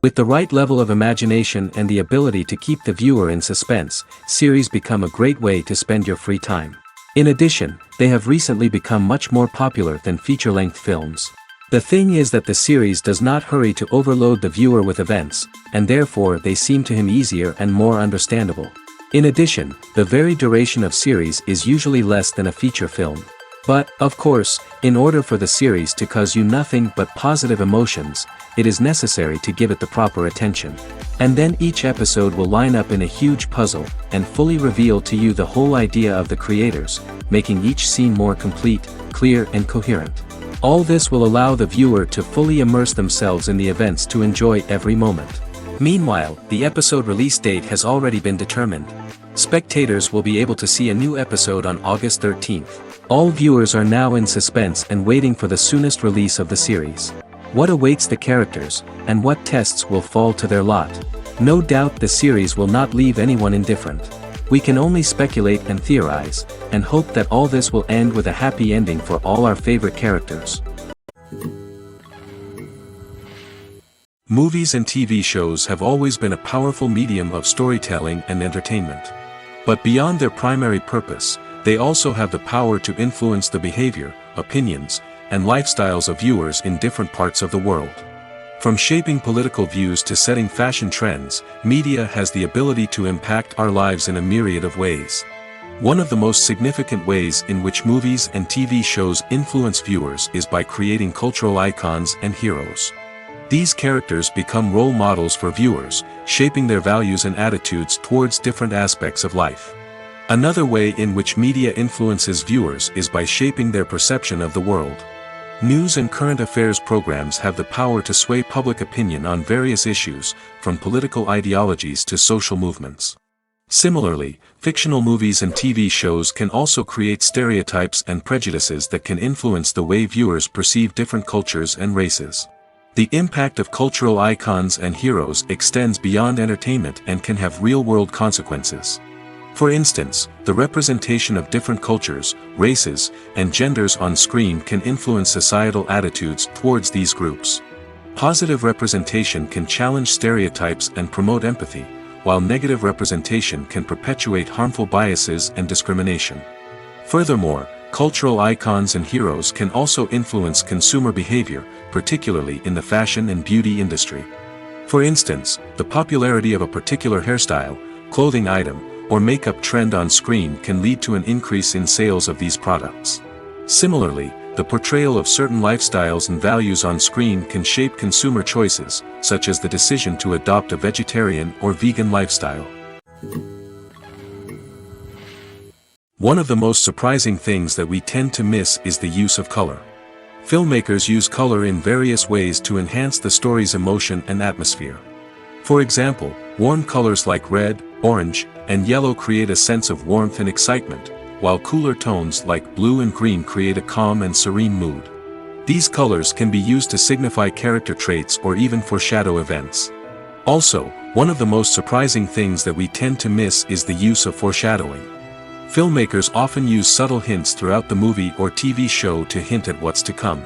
With the right level of imagination and the ability to keep the viewer in suspense, series become a great way to spend your free time. In addition, they have recently become much more popular than feature-length films. The thing is that the series does not hurry to overload the viewer with events, and therefore they seem to him easier and more understandable. In addition, the very duration of series is usually less than a feature film. But, of course, in order for the series to cause you nothing but positive emotions, it is necessary to give it the proper attention. And then each episode will line up in a huge puzzle, and fully reveal to you the whole idea of the creators, making each scene more complete, clear and coherent. All this will allow the viewer to fully immerse themselves in the events to enjoy every moment. Meanwhile, the episode release date has already been determined. Spectators will be able to see a new episode on August 13th. All viewers are now in suspense and waiting for the soonest release of the series. What awaits the characters, and what tests will fall to their lot? No doubt the series will not leave anyone indifferent. We can only speculate and theorize, and hope that all this will end with a happy ending for all our favorite characters. Movies and TV shows have always been a powerful medium of storytelling and entertainment. But beyond their primary purpose, they also have the power to influence the behavior, opinions, and lifestyles of viewers in different parts of the world. From shaping political views to setting fashion trends, media has the ability to impact our lives in a myriad of ways. One of the most significant ways in which movies and TV shows influence viewers is by creating cultural icons and heroes. These characters become role models for viewers, shaping their values and attitudes towards different aspects of life. Another way in which media influences viewers is by shaping their perception of the world. News and current affairs programs have the power to sway public opinion on various issues, from political ideologies to social movements. Similarly, fictional movies and TV shows can also create stereotypes and prejudices that can influence the way viewers perceive different cultures and races. The impact of cultural icons and heroes extends beyond entertainment and can have real-world consequences. For instance, the representation of different cultures, races, and genders on screen can influence societal attitudes towards these groups. Positive representation can challenge stereotypes and promote empathy, while negative representation can perpetuate harmful biases and discrimination. Furthermore, cultural icons and heroes can also influence consumer behavior, particularly in the fashion and beauty industry. For instance, the popularity of a particular hairstyle, clothing item, or makeup trend on screen can lead to an increase in sales of these products. Similarly, the portrayal of certain lifestyles and values on screen can shape consumer choices, such as the decision to adopt a vegetarian or vegan lifestyle. One of the most surprising things that we tend to miss is the use of color. Filmmakers use color in various ways to enhance the story's emotion and atmosphere. For example, warm colors like red, orange, and yellow create a sense of warmth and excitement, while cooler tones like blue and green create a calm and serene mood. These colors can be used to signify character traits or even foreshadow events. Also, one of the most surprising things that we tend to miss is the use of foreshadowing. Filmmakers often use subtle hints throughout the movie or TV show to hint at what's to come.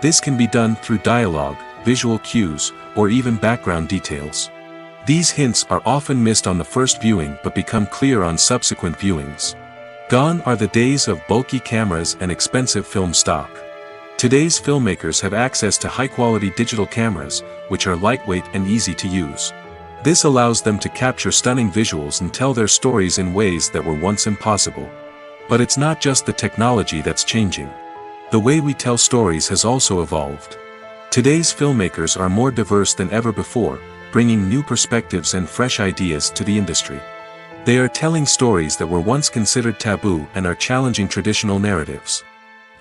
This can be done through dialogue, visual cues, or even background details. These hints are often missed on the first viewing but become clear on subsequent viewings. Gone are the days of bulky cameras and expensive film stock. Today's filmmakers have access to high-quality digital cameras, which are lightweight and easy to use. This allows them to capture stunning visuals and tell their stories in ways that were once impossible. But it's not just the technology that's changing. The way we tell stories has also evolved. Today's filmmakers are more diverse than ever before, bringing new perspectives and fresh ideas to the industry. They are telling stories that were once considered taboo and are challenging traditional narratives.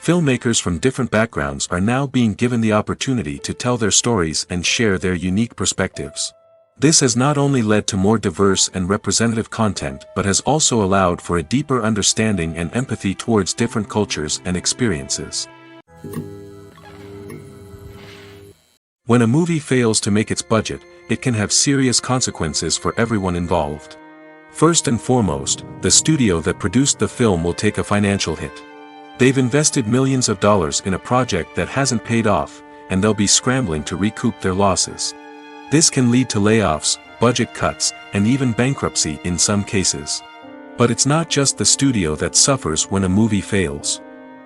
Filmmakers from different backgrounds are now being given the opportunity to tell their stories and share their unique perspectives. This has not only led to more diverse and representative content but has also allowed for a deeper understanding and empathy towards different cultures and experiences. When a movie fails to make its budget, it can have serious consequences for everyone involved. First and foremost, the studio that produced the film will take a financial hit. They've invested millions of dollars in a project that hasn't paid off, and they'll be scrambling to recoup their losses. This can lead to layoffs, budget cuts, and even bankruptcy in some cases. But it's not just the studio that suffers when a movie fails.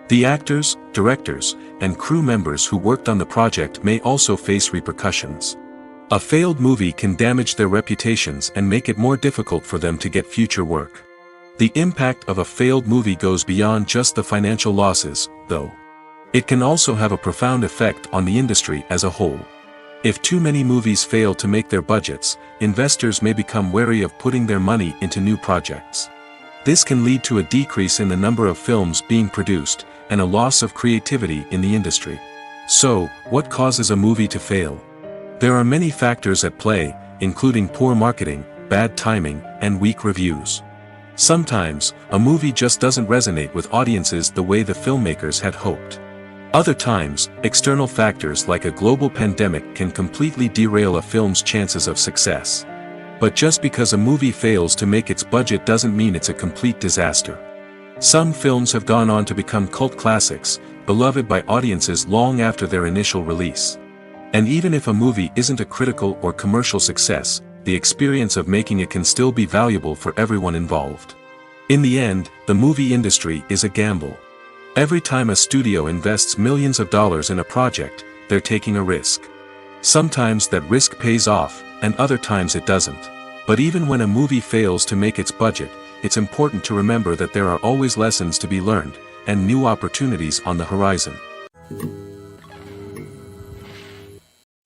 The actors, directors, and crew members who worked on the project may also face repercussions. A failed movie can damage their reputations and make it more difficult for them to get future work. The impact of a failed movie goes beyond just the financial losses, though. It can also have a profound effect on the industry as a whole. If too many movies fail to make their budgets, investors may become wary of putting their money into new projects. This can lead to a decrease in the number of films being produced, and a loss of creativity in the industry. So, what causes a movie to fail? There are many factors at play, including poor marketing, bad timing, and weak reviews. Sometimes, a movie just doesn't resonate with audiences the way the filmmakers had hoped. Other times, external factors like a global pandemic can completely derail a film's chances of success. But just because a movie fails to make its budget doesn't mean it's a complete disaster. Some films have gone on to become cult classics, beloved by audiences long after their initial release. And even if a movie isn't a critical or commercial success, the experience of making it can still be valuable for everyone involved. In the end, the movie industry is a gamble. Every time a studio invests millions of dollars in a project, they're taking a risk. Sometimes that risk pays off, and other times it doesn't. But even when a movie fails to make its budget, it's important to remember that there are always lessons to be learned, and new opportunities on the horizon.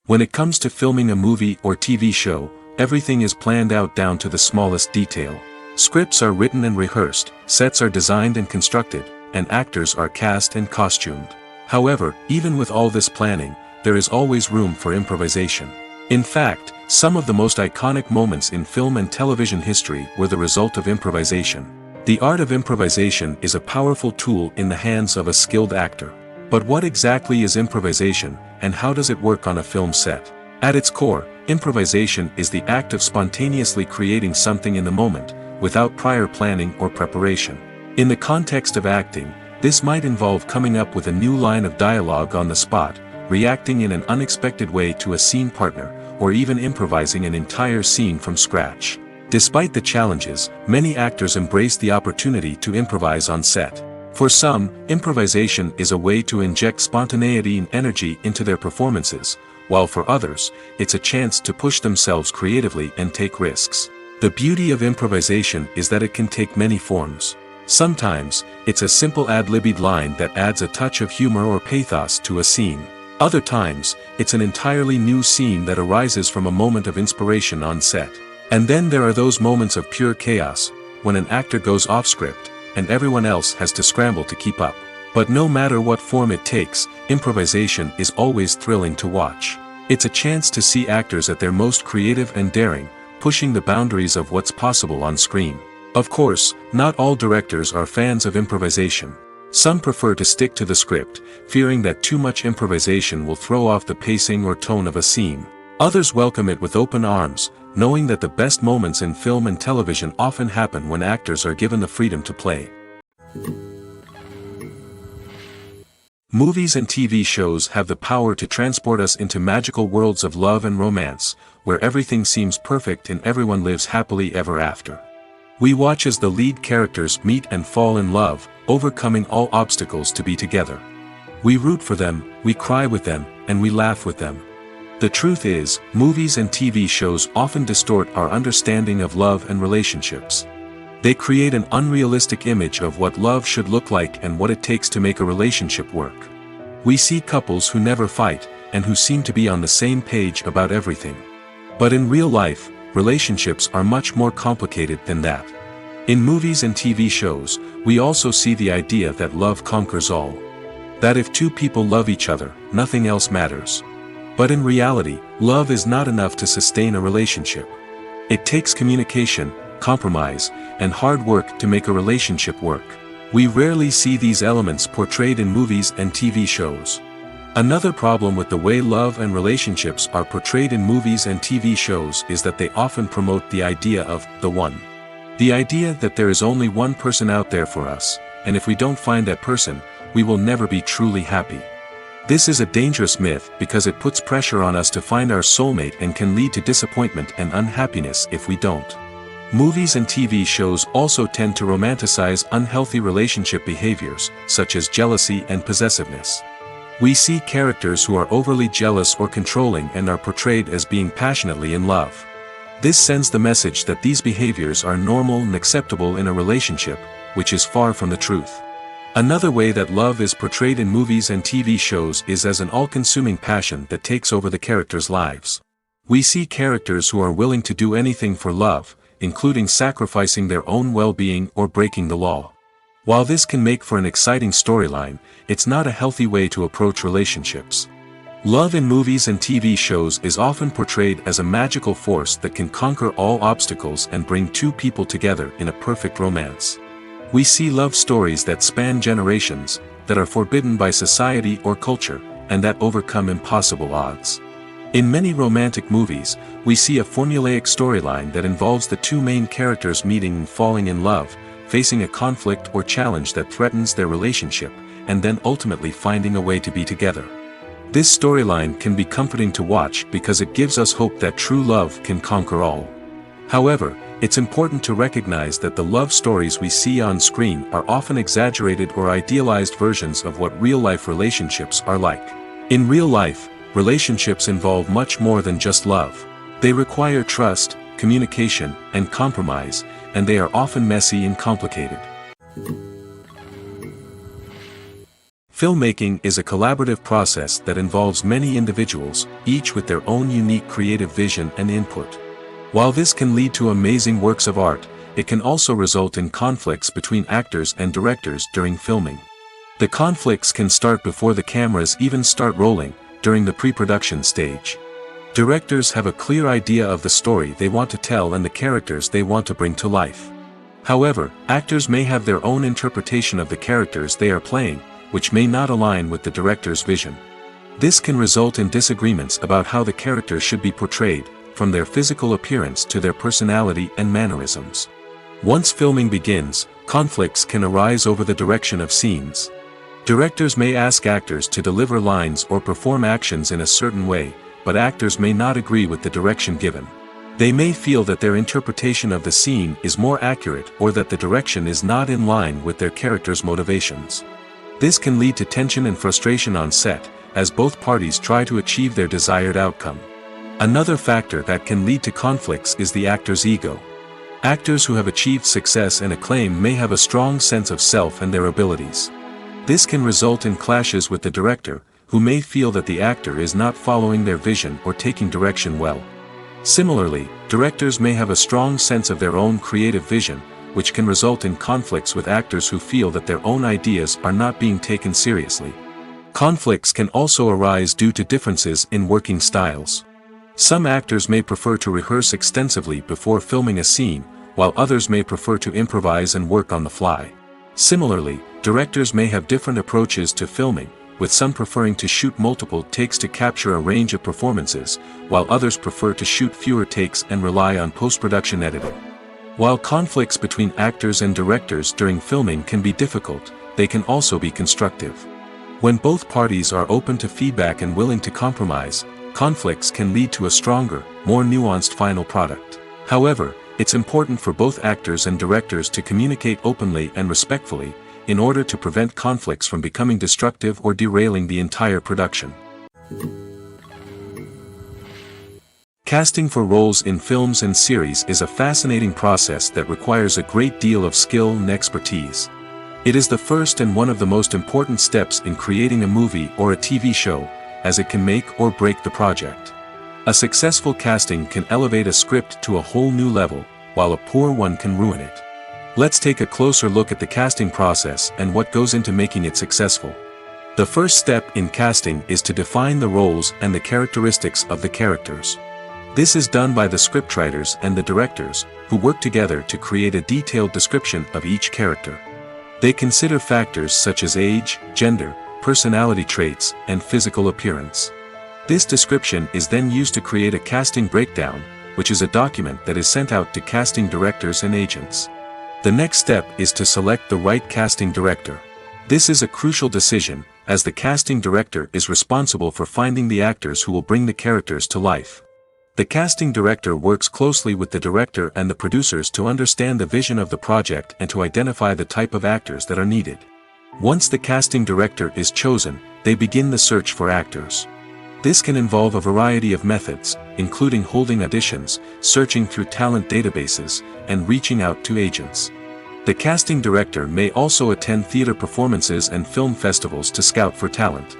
When it comes to filming a movie or TV show, everything is planned out down to the smallest detail. Scripts are written and rehearsed, sets are designed and constructed, and actors are cast and costumed. However, even with all this planning, there is always room for improvisation. In fact, some of the most iconic moments in film and television history were the result of improvisation. The art of improvisation is a powerful tool in the hands of a skilled actor. But what exactly is improvisation, and how does it work on a film set? At its core, improvisation is the act of spontaneously creating something in the moment, without prior planning or preparation. In the context of acting, this might involve coming up with a new line of dialogue on the spot, reacting in an unexpected way to a scene partner, or even improvising an entire scene from scratch. Despite the challenges, many actors embrace the opportunity to improvise on set. For some, improvisation is a way to inject spontaneity and energy into their performances, while for others, it's a chance to push themselves creatively and take risks. The beauty of improvisation is that it can take many forms. Sometimes, it's a simple ad-libbed line that adds a touch of humor or pathos to a scene. Other times, it's an entirely new scene that arises from a moment of inspiration on set. And then there are those moments of pure chaos, when an actor goes off script, and everyone else has to scramble to keep up. But no matter what form it takes, improvisation is always thrilling to watch. It's a chance to see actors at their most creative and daring, pushing the boundaries of what's possible on screen. Of course, not all directors are fans of improvisation. Some prefer to stick to the script, fearing that too much improvisation will throw off the pacing or tone of a scene. Others welcome it with open arms, knowing that the best moments in film and television often happen when actors are given the freedom to play. Movies and TV shows have the power to transport us into magical worlds of love and romance, where everything seems perfect and everyone lives happily ever after. We watch as the lead characters meet and fall in love, overcoming all obstacles to be together. We root for them, we cry with them, and we laugh with them. The truth is, movies and TV shows often distort our understanding of love and relationships. They create an unrealistic image of what love should look like and what it takes to make a relationship work. We see couples who never fight, and who seem to be on the same page about everything. But in real life, relationships are much more complicated than that. In movies and TV shows, we also see the idea that love conquers all. That if two people love each other, nothing else matters. But in reality, love is not enough to sustain a relationship. It takes communication, compromise, and hard work to make a relationship work. We rarely see these elements portrayed in movies and TV shows. Another problem with the way love and relationships are portrayed in movies and TV shows is that they often promote the idea of the one. The idea that there is only one person out there for us, and if we don't find that person, we will never be truly happy. This is a dangerous myth because it puts pressure on us to find our soulmate and can lead to disappointment and unhappiness if we don't. Movies and TV shows also tend to romanticize unhealthy relationship behaviors, such as jealousy and possessiveness. We see characters who are overly jealous or controlling and are portrayed as being passionately in love. This sends the message that these behaviors are normal and acceptable in a relationship, which is far from the truth. Another way that love is portrayed in movies and TV shows is as an all-consuming passion that takes over the characters' lives. We see characters who are willing to do anything for love, including sacrificing their own well-being or breaking the law. While this can make for an exciting storyline, it's not a healthy way to approach relationships. Love in movies and TV shows is often portrayed as a magical force that can conquer all obstacles and bring two people together in a perfect romance. We see love stories that span generations, that are forbidden by society or culture, and that overcome impossible odds. In many romantic movies, we see a formulaic storyline that involves the two main characters meeting and falling in love, facing a conflict or challenge that threatens their relationship, and then ultimately finding a way to be together. This storyline can be comforting to watch because it gives us hope that true love can conquer all. However, it's important to recognize that the love stories we see on screen are often exaggerated or idealized versions of what real-life relationships are like. In real life, relationships involve much more than just love. They require trust, communication, and compromise, and they are often messy and complicated. Filmmaking is a collaborative process that involves many individuals, each with their own unique creative vision and input. While this can lead to amazing works of art, it can also result in conflicts between actors and directors during filming. The conflicts can start before the cameras even start rolling, during the pre-production stage. Directors have a clear idea of the story they want to tell and the characters they want to bring to life. However, actors may have their own interpretation of the characters they are playing, which may not align with the director's vision. This can result in disagreements about how the characters should be portrayed, from their physical appearance to their personality and mannerisms. Once filming begins, conflicts can arise over the direction of scenes. Directors may ask actors to deliver lines or perform actions in a certain way, but actors may not agree with the direction given. They may feel that their interpretation of the scene is more accurate or that the direction is not in line with their character's motivations. This can lead to tension and frustration on set, as both parties try to achieve their desired outcome. Another factor that can lead to conflicts is the actor's ego. Actors who have achieved success and acclaim may have a strong sense of self and their abilities. This can result in clashes with the director, who may feel that the actor is not following their vision or taking direction well. Similarly, directors may have a strong sense of their own creative vision, which can result in conflicts with actors who feel that their own ideas are not being taken seriously. Conflicts can also arise due to differences in working styles. Some actors may prefer to rehearse extensively before filming a scene, while others may prefer to improvise and work on the fly. Similarly, directors may have different approaches to filming, with some preferring to shoot multiple takes to capture a range of performances, while others prefer to shoot fewer takes and rely on post-production editing. While conflicts between actors and directors during filming can be difficult, they can also be constructive. When both parties are open to feedback and willing to compromise, conflicts can lead to a stronger, more nuanced final product. However, it's important for both actors and directors to communicate openly and respectfully, in order to prevent conflicts from becoming destructive or derailing the entire production. Casting for roles in films and series is a fascinating process that requires a great deal of skill and expertise. It is the first and one of the most important steps in creating a movie or a TV show, as it can make or break the project. A successful casting can elevate a script to a whole new level, while a poor one can ruin it. Let's take a closer look at the casting process and what goes into making it successful. The first step in casting is to define the roles and the characteristics of the characters. This is done by the scriptwriters and the directors, who work together to create a detailed description of each character. They consider factors such as age, gender, personality traits, and physical appearance. This description is then used to create a casting breakdown, which is a document that is sent out to casting directors and agents. The next step is to select the right casting director. This is a crucial decision, as the casting director is responsible for finding the actors who will bring the characters to life. The casting director works closely with the director and the producers to understand the vision of the project and to identify the type of actors that are needed. Once the casting director is chosen, they begin the search for actors. This can involve a variety of methods, including holding auditions, searching through talent databases, and reaching out to agents. The casting director may also attend theater performances and film festivals to scout for talent.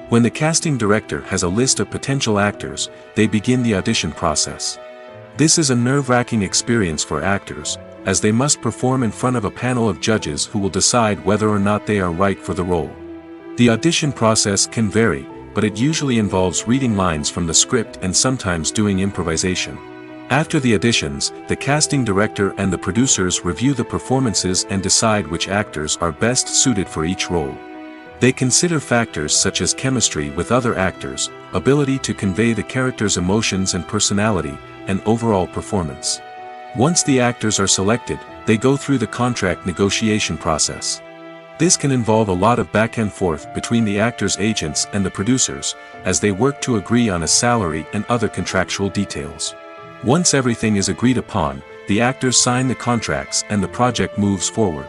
When the casting director has a list of potential actors, they begin the audition process. This is a nerve-wracking experience for actors, as they must perform in front of a panel of judges who will decide whether or not they are right for the role. The audition process can vary, but it usually involves reading lines from the script and sometimes doing improvisation. After the auditions, the casting director and the producers review the performances and decide which actors are best suited for each role. They consider factors such as chemistry with other actors, ability to convey the character's emotions and personality, and overall performance. Once the actors are selected, they go through the contract negotiation process. This can involve a lot of back and forth between the actors' agents and the producers, as they work to agree on a salary and other contractual details. Once everything is agreed upon, the actors sign the contracts and the project moves forward.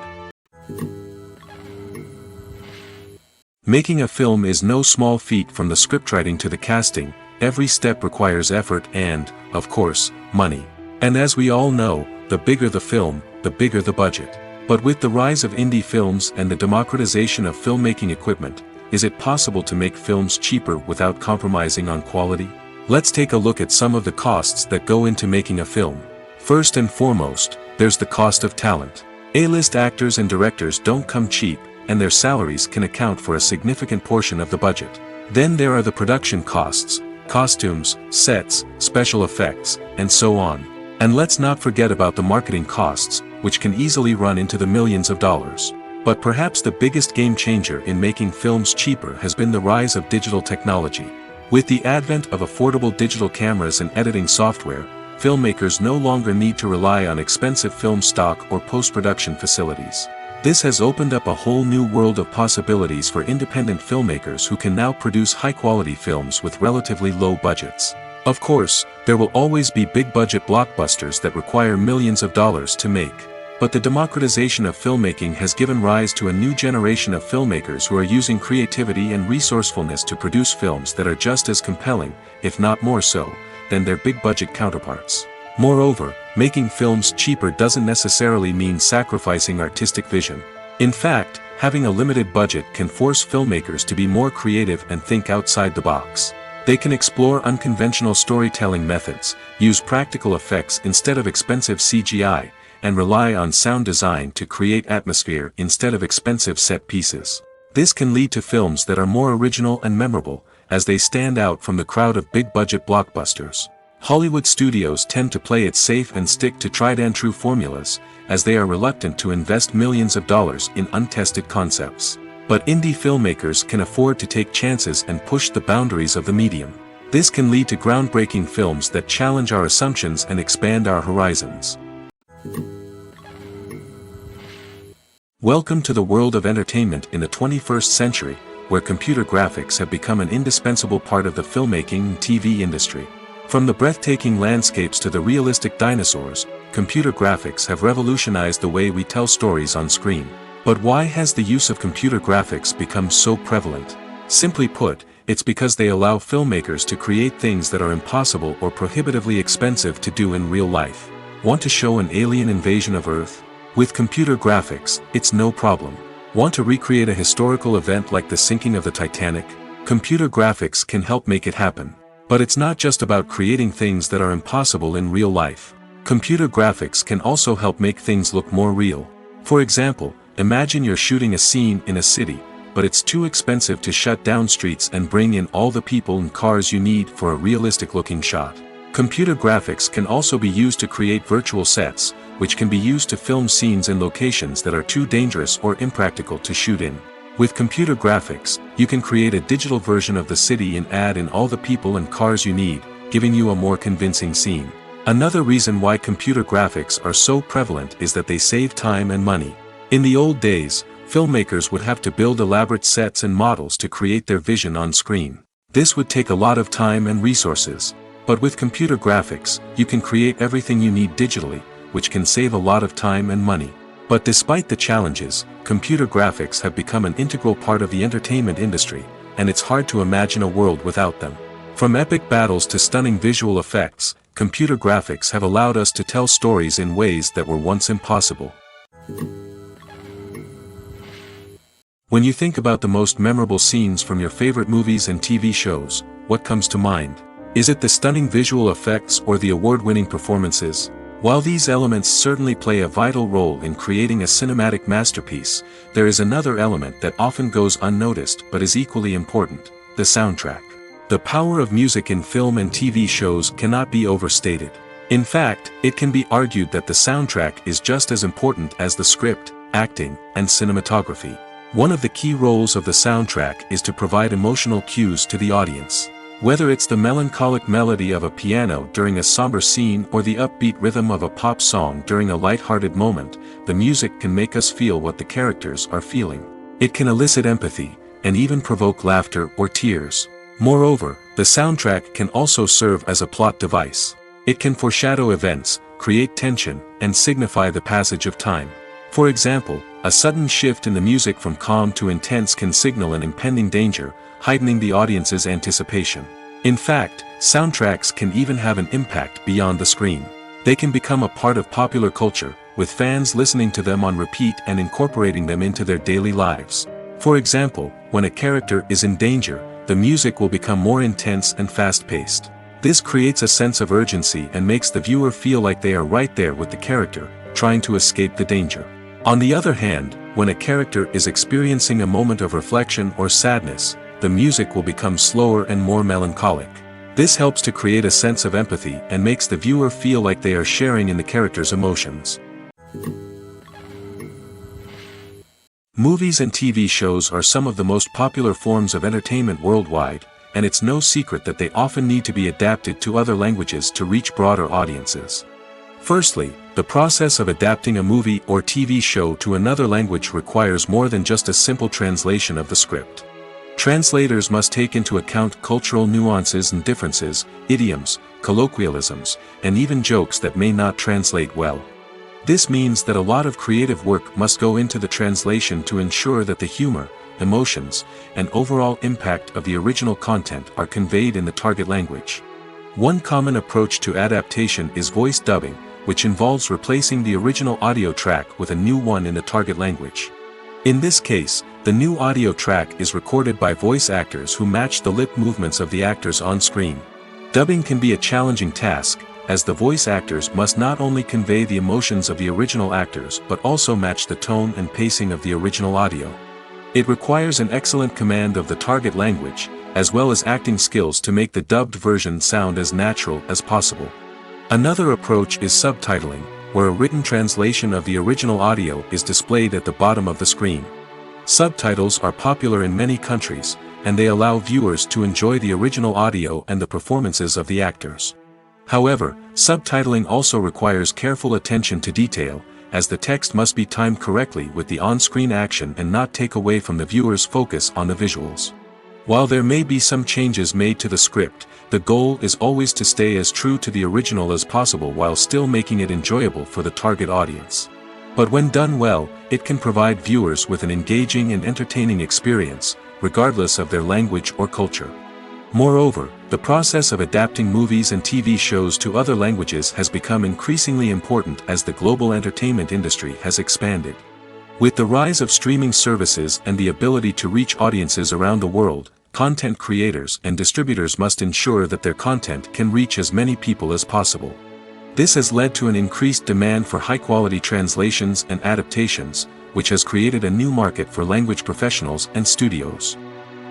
Making a film is no small feat. From the scriptwriting to the casting, every step requires effort and, of course, money. And as we all know, the bigger the film, the bigger the budget. But with the rise of indie films and the democratization of filmmaking equipment, is it possible to make films cheaper without compromising on quality? Let's take a look at some of the costs that go into making a film. First and foremost, there's the cost of talent. A-list actors and directors don't come cheap, and their salaries can account for a significant portion of the budget. Then there are the production costs, costumes, sets, special effects, and so on. And let's not forget about the marketing costs, which can easily run into the millions of dollars. But perhaps the biggest game changer in making films cheaper has been the rise of digital technology. With the advent of affordable digital cameras and editing software, filmmakers no longer need to rely on expensive film stock or post-production facilities. This has opened up a whole new world of possibilities for independent filmmakers who can now produce high-quality films with relatively low budgets. Of course, there will always be big-budget blockbusters that require millions of dollars to make. But the democratization of filmmaking has given rise to a new generation of filmmakers who are using creativity and resourcefulness to produce films that are just as compelling, if not more so, than their big-budget counterparts. Moreover, making films cheaper doesn't necessarily mean sacrificing artistic vision. In fact, having a limited budget can force filmmakers to be more creative and think outside the box. They can explore unconventional storytelling methods, use practical effects instead of expensive CGI, and rely on sound design to create atmosphere instead of expensive set pieces. This can lead to films that are more original and memorable, as they stand out from the crowd of big-budget blockbusters. Hollywood studios tend to play it safe and stick to tried-and-true formulas, as they are reluctant to invest millions of dollars in untested concepts. But indie filmmakers can afford to take chances and push the boundaries of the medium. This can lead to groundbreaking films that challenge our assumptions and expand our horizons. Welcome to the world of entertainment in the 21st century, where computer graphics have become an indispensable part of the filmmaking and TV industry. From the breathtaking landscapes to the realistic dinosaurs, computer graphics have revolutionized the way we tell stories on screen. But why has the use of computer graphics become so prevalent? Simply put, it's because they allow filmmakers to create things that are impossible or prohibitively expensive to do in real life. Want to show an alien invasion of Earth? With computer graphics, it's no problem. Want to recreate a historical event like the sinking of the Titanic? Computer graphics can help make it happen. But it's not just about creating things that are impossible in real life. Computer graphics can also help make things look more real. For example, imagine you're shooting a scene in a city, but it's too expensive to shut down streets and bring in all the people and cars you need for a realistic-looking shot. Computer graphics can also be used to create virtual sets, which can be used to film scenes in locations that are too dangerous or impractical to shoot in. With computer graphics, you can create a digital version of the city and add in all the people and cars you need, giving you a more convincing scene. Another reason why computer graphics are so prevalent is that they save time and money. In the old days, filmmakers would have to build elaborate sets and models to create their vision on screen. This would take a lot of time and resources. But with computer graphics, you can create everything you need digitally, which can save a lot of time and money. But despite the challenges, computer graphics have become an integral part of the entertainment industry, and it's hard to imagine a world without them. From epic battles to stunning visual effects, computer graphics have allowed us to tell stories in ways that were once impossible. When you think about the most memorable scenes from your favorite movies and TV shows, what comes to mind? Is it the stunning visual effects or the award-winning performances? While these elements certainly play a vital role in creating a cinematic masterpiece, there is another element that often goes unnoticed but is equally important: the soundtrack. The power of music in film and TV shows cannot be overstated. In fact, it can be argued that the soundtrack is just as important as the script, acting, and cinematography. One of the key roles of the soundtrack is to provide emotional cues to the audience. Whether it's the melancholic melody of a piano during a somber scene or the upbeat rhythm of a pop song during a light-hearted moment, the music can make us feel what the characters are feeling. It can elicit empathy, and even provoke laughter or tears. Moreover, the soundtrack can also serve as a plot device. It can foreshadow events, create tension, and signify the passage of time. For example, a sudden shift in the music from calm to intense can signal an impending danger, heightening the audience's anticipation. In fact, soundtracks can even have an impact beyond the screen. They can become a part of popular culture, with fans listening to them on repeat and incorporating them into their daily lives. For example, when a character is in danger, the music will become more intense and fast-paced. This creates a sense of urgency and makes the viewer feel like they are right there with the character, trying to escape the danger. On the other hand, when a character is experiencing a moment of reflection or sadness, the music will become slower and more melancholic. This helps to create a sense of empathy and makes the viewer feel like they are sharing in the character's emotions. Movies and TV shows are some of the most popular forms of entertainment worldwide, and it's no secret that they often need to be adapted to other languages to reach broader audiences. Firstly, the process of adapting a movie or TV show to another language requires more than just a simple translation of the script. Translators must take into account cultural nuances and differences, idioms, colloquialisms, and even jokes that may not translate well. This means that a lot of creative work must go into the translation to ensure that the humor, emotions, and overall impact of the original content are conveyed in the target language. One common approach to adaptation is voice dubbing, which involves replacing the original audio track with a new one in the target language. In this case, the new audio track is recorded by voice actors who match the lip movements of the actors on screen. Dubbing can be a challenging task, as the voice actors must not only convey the emotions of the original actors but also match the tone and pacing of the original audio. It requires an excellent command of the target language, as well as acting skills to make the dubbed version sound as natural as possible. Another approach is subtitling, where a written translation of the original audio is displayed at the bottom of the screen. Subtitles are popular in many countries, and they allow viewers to enjoy the original audio and the performances of the actors. However, subtitling also requires careful attention to detail, as the text must be timed correctly with the on-screen action and not take away from the viewer's focus on the visuals. While there may be some changes made to the script, the goal is always to stay as true to the original as possible while still making it enjoyable for the target audience. But when done well, it can provide viewers with an engaging and entertaining experience, regardless of their language or culture. Moreover, the process of adapting movies and TV shows to other languages has become increasingly important as the global entertainment industry has expanded. With the rise of streaming services and the ability to reach audiences around the world, content creators and distributors must ensure that their content can reach as many people as possible. This has led to an increased demand for high-quality translations and adaptations, which has created a new market for language professionals and studios.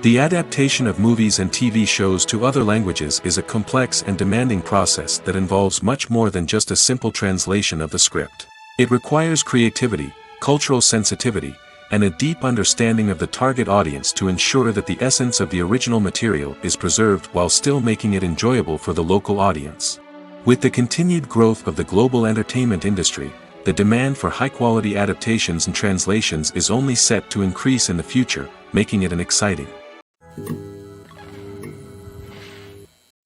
The adaptation of movies and TV shows to other languages is a complex and demanding process that involves much more than just a simple translation of the script. It requires creativity, cultural sensitivity, and a deep understanding of the target audience to ensure that the essence of the original material is preserved while still making it enjoyable for the local audience. With the continued growth of the global entertainment industry, the demand for high-quality adaptations and translations is only set to increase in the future, making it an exciting.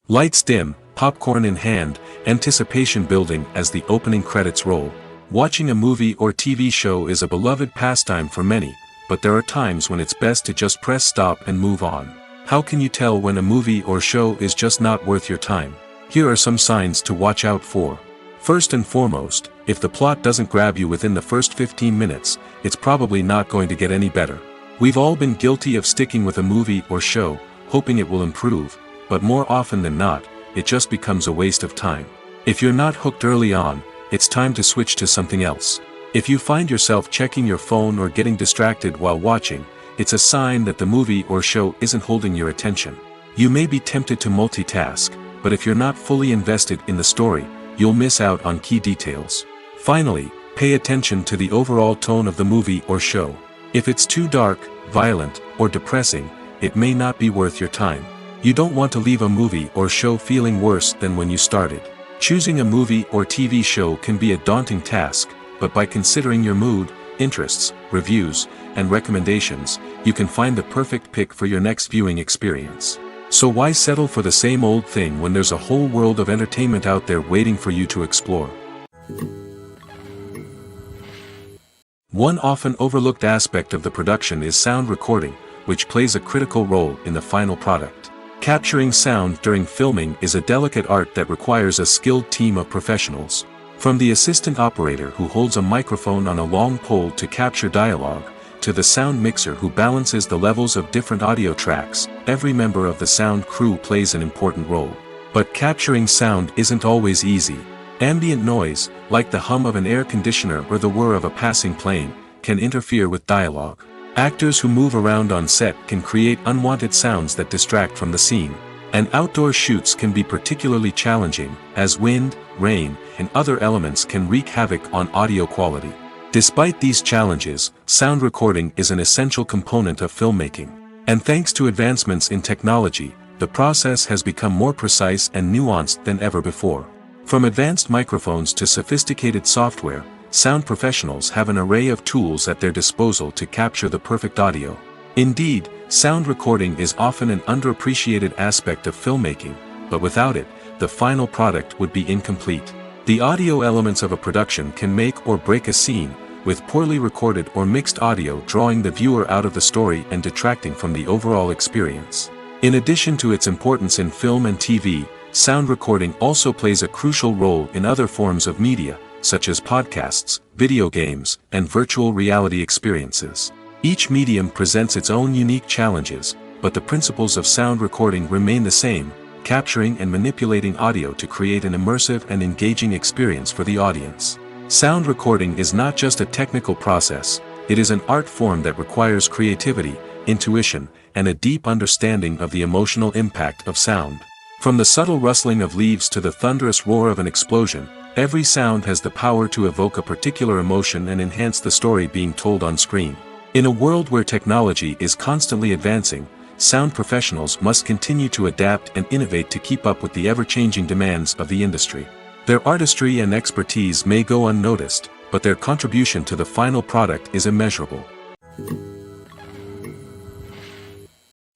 Lights dim, popcorn in hand, anticipation building as the opening credits roll. Watching a movie or TV show is a beloved pastime for many, but there are times when it's best to just press stop and move on. How can you tell when a movie or show is just not worth your time? Here are some signs to watch out for. First and foremost, if the plot doesn't grab you within the first 15 minutes, it's probably not going to get any better. We've all been guilty of sticking with a movie or show, hoping it will improve, but more often than not, it just becomes a waste of time. If you're not hooked early on, it's time to switch to something else. If you find yourself checking your phone or getting distracted while watching, it's a sign that the movie or show isn't holding your attention. You may be tempted to multitask, but if you're not fully invested in the story, you'll miss out on key details. Finally, pay attention to the overall tone of the movie or show. If it's too dark, violent, or depressing, it may not be worth your time. You don't want to leave a movie or show feeling worse than when you started. Choosing a movie or TV show can be a daunting task, but by considering your mood, interests, reviews, and recommendations, you can find the perfect pick for your next viewing experience. So why settle for the same old thing when there's a whole world of entertainment out there waiting for you to explore? One often overlooked aspect of the production is sound recording, which plays a critical role in the final product. Capturing sound during filming is a delicate art that requires a skilled team of professionals. From the assistant operator who holds a microphone on a long pole to capture dialogue, to the sound mixer who balances the levels of different audio tracks, every member of the sound crew plays an important role. But capturing sound isn't always easy. Ambient noise, like the hum of an air conditioner or the whir of a passing plane, can interfere with dialogue. Actors who move around on set can create unwanted sounds that distract from the scene. And outdoor shoots can be particularly challenging, as wind, rain, and other elements can wreak havoc on audio quality. Despite these challenges, sound recording is an essential component of filmmaking. And thanks to advancements in technology, the process has become more precise and nuanced than ever before. From advanced microphones to sophisticated software, sound professionals have an array of tools at their disposal to capture the perfect audio. Indeed, sound recording is often an underappreciated aspect of filmmaking, but without it, the final product would be incomplete. The audio elements of a production can make or break a scene, with poorly recorded or mixed audio drawing the viewer out of the story and detracting from the overall experience. In addition to its importance in film and TV, sound recording also plays a crucial role in other forms of media, such as podcasts, video games, and virtual reality experiences. Each medium presents its own unique challenges, but the principles of sound recording remain the same, capturing and manipulating audio to create an immersive and engaging experience for the audience. Sound recording is not just a technical process, it is an art form that requires creativity, intuition, and a deep understanding of the emotional impact of sound. From the subtle rustling of leaves to the thunderous roar of an explosion, every sound has the power to evoke a particular emotion and enhance the story being told on screen. In a world where technology is constantly advancing, sound professionals must continue to adapt and innovate to keep up with the ever-changing demands of the industry. Their artistry and expertise may go unnoticed, but their contribution to the final product is immeasurable.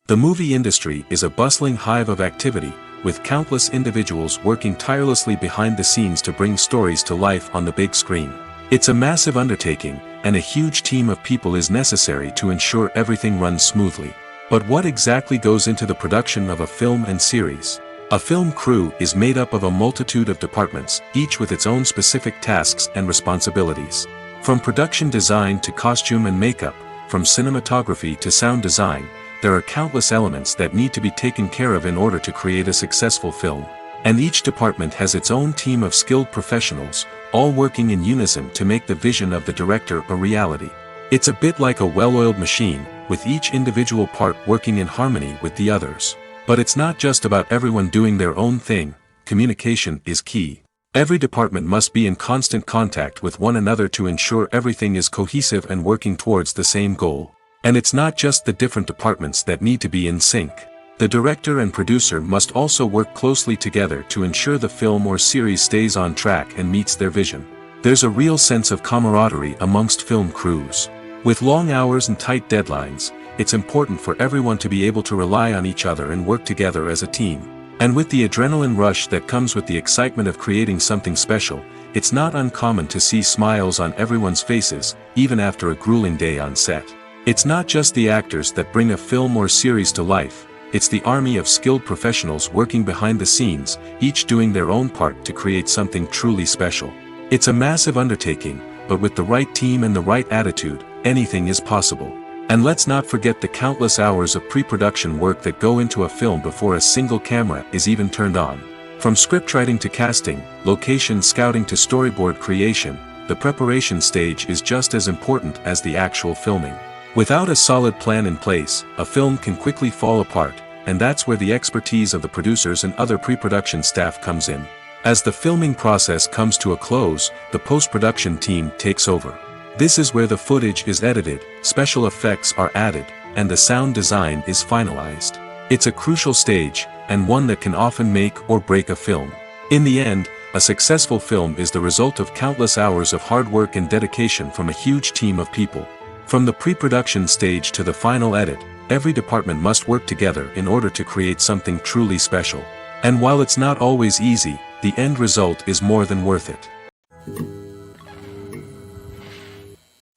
The movie industry is a bustling hive of activity, with countless individuals working tirelessly behind the scenes to bring stories to life on the big screen. It's a massive undertaking, and a huge team of people is necessary to ensure everything runs smoothly. But what exactly goes into the production of a film and series? A film crew is made up of a multitude of departments, each with its own specific tasks and responsibilities. From production design to costume and makeup, from cinematography to sound design, there are countless elements that need to be taken care of in order to create a successful film. And each department has its own team of skilled professionals, all working in unison to make the vision of the director a reality. It's a bit like a well-oiled machine, with each individual part working in harmony with the others. But it's not just about everyone doing their own thing, communication is key. Every department must be in constant contact with one another to ensure everything is cohesive and working towards the same goal. And it's not just the different departments that need to be in sync. The director and producer must also work closely together to ensure the film or series stays on track and meets their vision. There's a real sense of camaraderie amongst film crews. With long hours and tight deadlines, it's important for everyone to be able to rely on each other and work together as a team. And with the adrenaline rush that comes with the excitement of creating something special, it's not uncommon to see smiles on everyone's faces, even after a grueling day on set. It's not just the actors that bring a film or series to life, it's the army of skilled professionals working behind the scenes, each doing their own part to create something truly special. It's a massive undertaking, but with the right team and the right attitude, anything is possible. And let's not forget the countless hours of pre-production work that go into a film before a single camera is even turned on. From scriptwriting to casting, location scouting to storyboard creation, the preparation stage is just as important as the actual filming. Without a solid plan in place, a film can quickly fall apart, and that's where the expertise of the producers and other pre-production staff comes in. As the filming process comes to a close, the post-production team takes over. This is where the footage is edited, special effects are added, and the sound design is finalized. It's a crucial stage, and one that can often make or break a film. In the end, a successful film is the result of countless hours of hard work and dedication from a huge team of people. From the pre-production stage to the final edit, every department must work together in order to create something truly special. And while it's not always easy, the end result is more than worth it.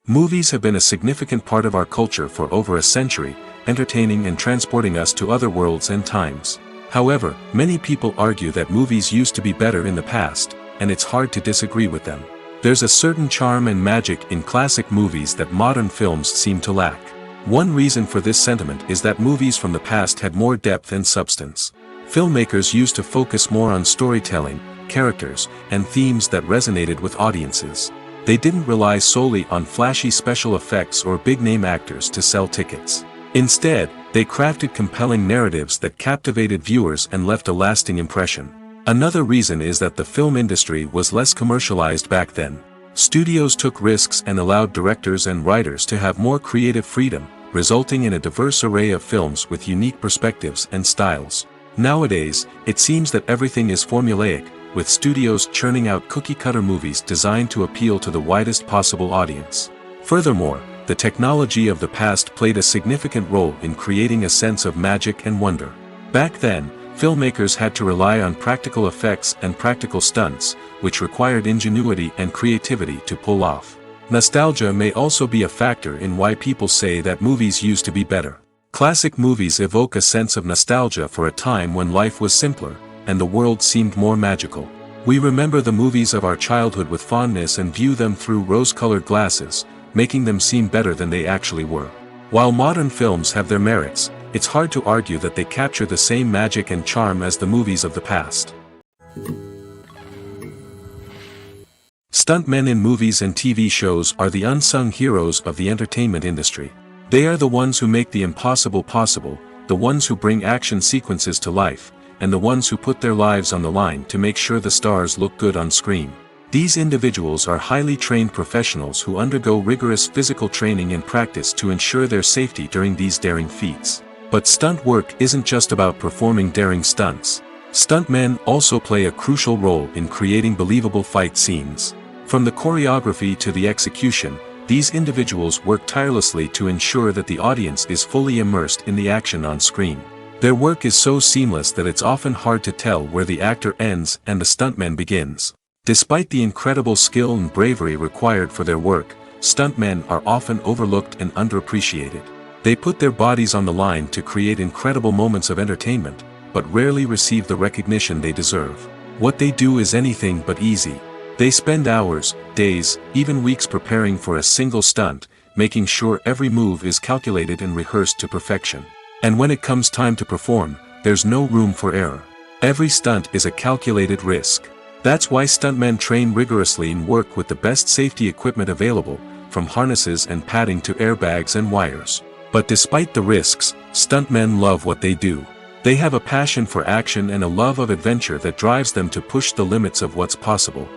Movies have been a significant part of our culture for over a century, entertaining and transporting us to other worlds and times. However, many people argue that movies used to be better in the past, and it's hard to disagree with them. There's a certain charm and magic in classic movies that modern films seem to lack. One reason for this sentiment is that movies from the past had more depth and substance. Filmmakers used to focus more on storytelling, characters, and themes that resonated with audiences. They didn't rely solely on flashy special effects or big-name actors to sell tickets. Instead, they crafted compelling narratives that captivated viewers and left a lasting impression. Another reason is that the film industry was less commercialized back then. Studios took risks and allowed directors and writers to have more creative freedom, resulting in a diverse array of films with unique perspectives and styles. Nowadays, it seems that everything is formulaic, with studios churning out cookie-cutter movies designed to appeal to the widest possible audience. Furthermore, the technology of the past played a significant role in creating a sense of magic and wonder. Back then, filmmakers had to rely on practical effects and practical stunts, which required ingenuity and creativity to pull off. Nostalgia may also be a factor in why people say that movies used to be better. Classic movies evoke a sense of nostalgia for a time when life was simpler, and the world seemed more magical. We remember the movies of our childhood with fondness and view them through rose-colored glasses, making them seem better than they actually were. While modern films have their merits, it's hard to argue that they capture the same magic and charm as the movies of the past. Stuntmen in movies and TV shows are the unsung heroes of the entertainment industry. They are the ones who make the impossible possible, the ones who bring action sequences to life, and the ones who put their lives on the line to make sure the stars look good on screen. These individuals are highly trained professionals who undergo rigorous physical training and practice to ensure their safety during these daring feats. But stunt work isn't just about performing daring stunts. Stuntmen also play a crucial role in creating believable fight scenes. From the choreography to the execution, these individuals work tirelessly to ensure that the audience is fully immersed in the action on screen. Their work is so seamless that it's often hard to tell where the actor ends and the stuntman begins. Despite the incredible skill and bravery required for their work, stuntmen are often overlooked and underappreciated. They put their bodies on the line to create incredible moments of entertainment, but rarely receive the recognition they deserve. What they do is anything but easy. They spend hours, days, even weeks preparing for a single stunt, making sure every move is calculated and rehearsed to perfection. And when it comes time to perform, there's no room for error. Every stunt is a calculated risk. That's why stuntmen train rigorously and work with the best safety equipment available, from harnesses and padding to airbags and wires. But despite the risks, stuntmen love what they do. They have a passion for action and a love of adventure that drives them to push the limits of what's possible.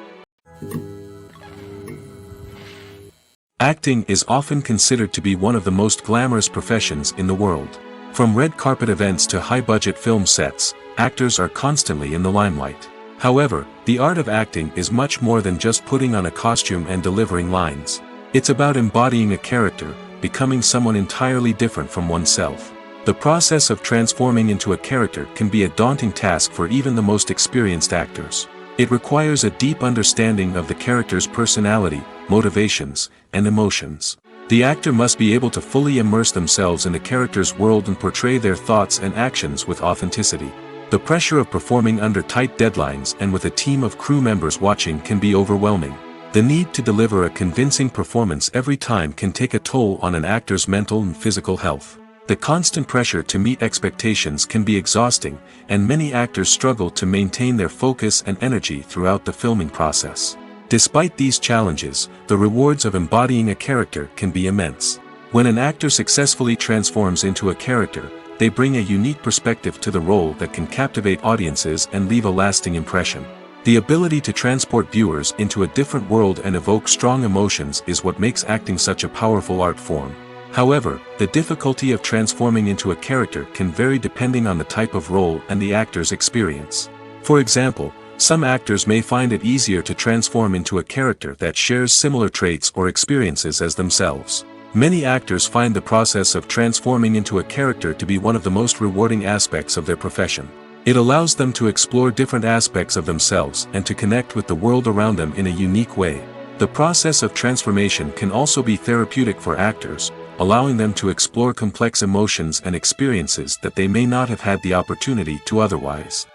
Acting is often considered to be one of the most glamorous professions in the world. From red carpet events to high-budget film sets, actors are constantly in the limelight. However, the art of acting is much more than just putting on a costume and delivering lines. It's about embodying a character, becoming someone entirely different from oneself. The process of transforming into a character can be a daunting task for even the most experienced actors. It requires a deep understanding of the character's personality, motivations, and emotions. The actor must be able to fully immerse themselves in the character's world and portray their thoughts and actions with authenticity. The pressure of performing under tight deadlines and with a team of crew members watching can be overwhelming. The need to deliver a convincing performance every time can take a toll on an actor's mental and physical health. The constant pressure to meet expectations can be exhausting, and many actors struggle to maintain their focus and energy throughout the filming process. Despite these challenges, the rewards of embodying a character can be immense. When an actor successfully transforms into a character, they bring a unique perspective to the role that can captivate audiences and leave a lasting impression. The ability to transport viewers into a different world and evoke strong emotions is what makes acting such a powerful art form. However, the difficulty of transforming into a character can vary depending on the type of role and the actor's experience. For example, some actors may find it easier to transform into a character that shares similar traits or experiences as themselves. Many actors find the process of transforming into a character to be one of the most rewarding aspects of their profession. It allows them to explore different aspects of themselves and to connect with the world around them in a unique way. The process of transformation can also be therapeutic for actors, allowing them to explore complex emotions and experiences that they may not have had the opportunity to otherwise.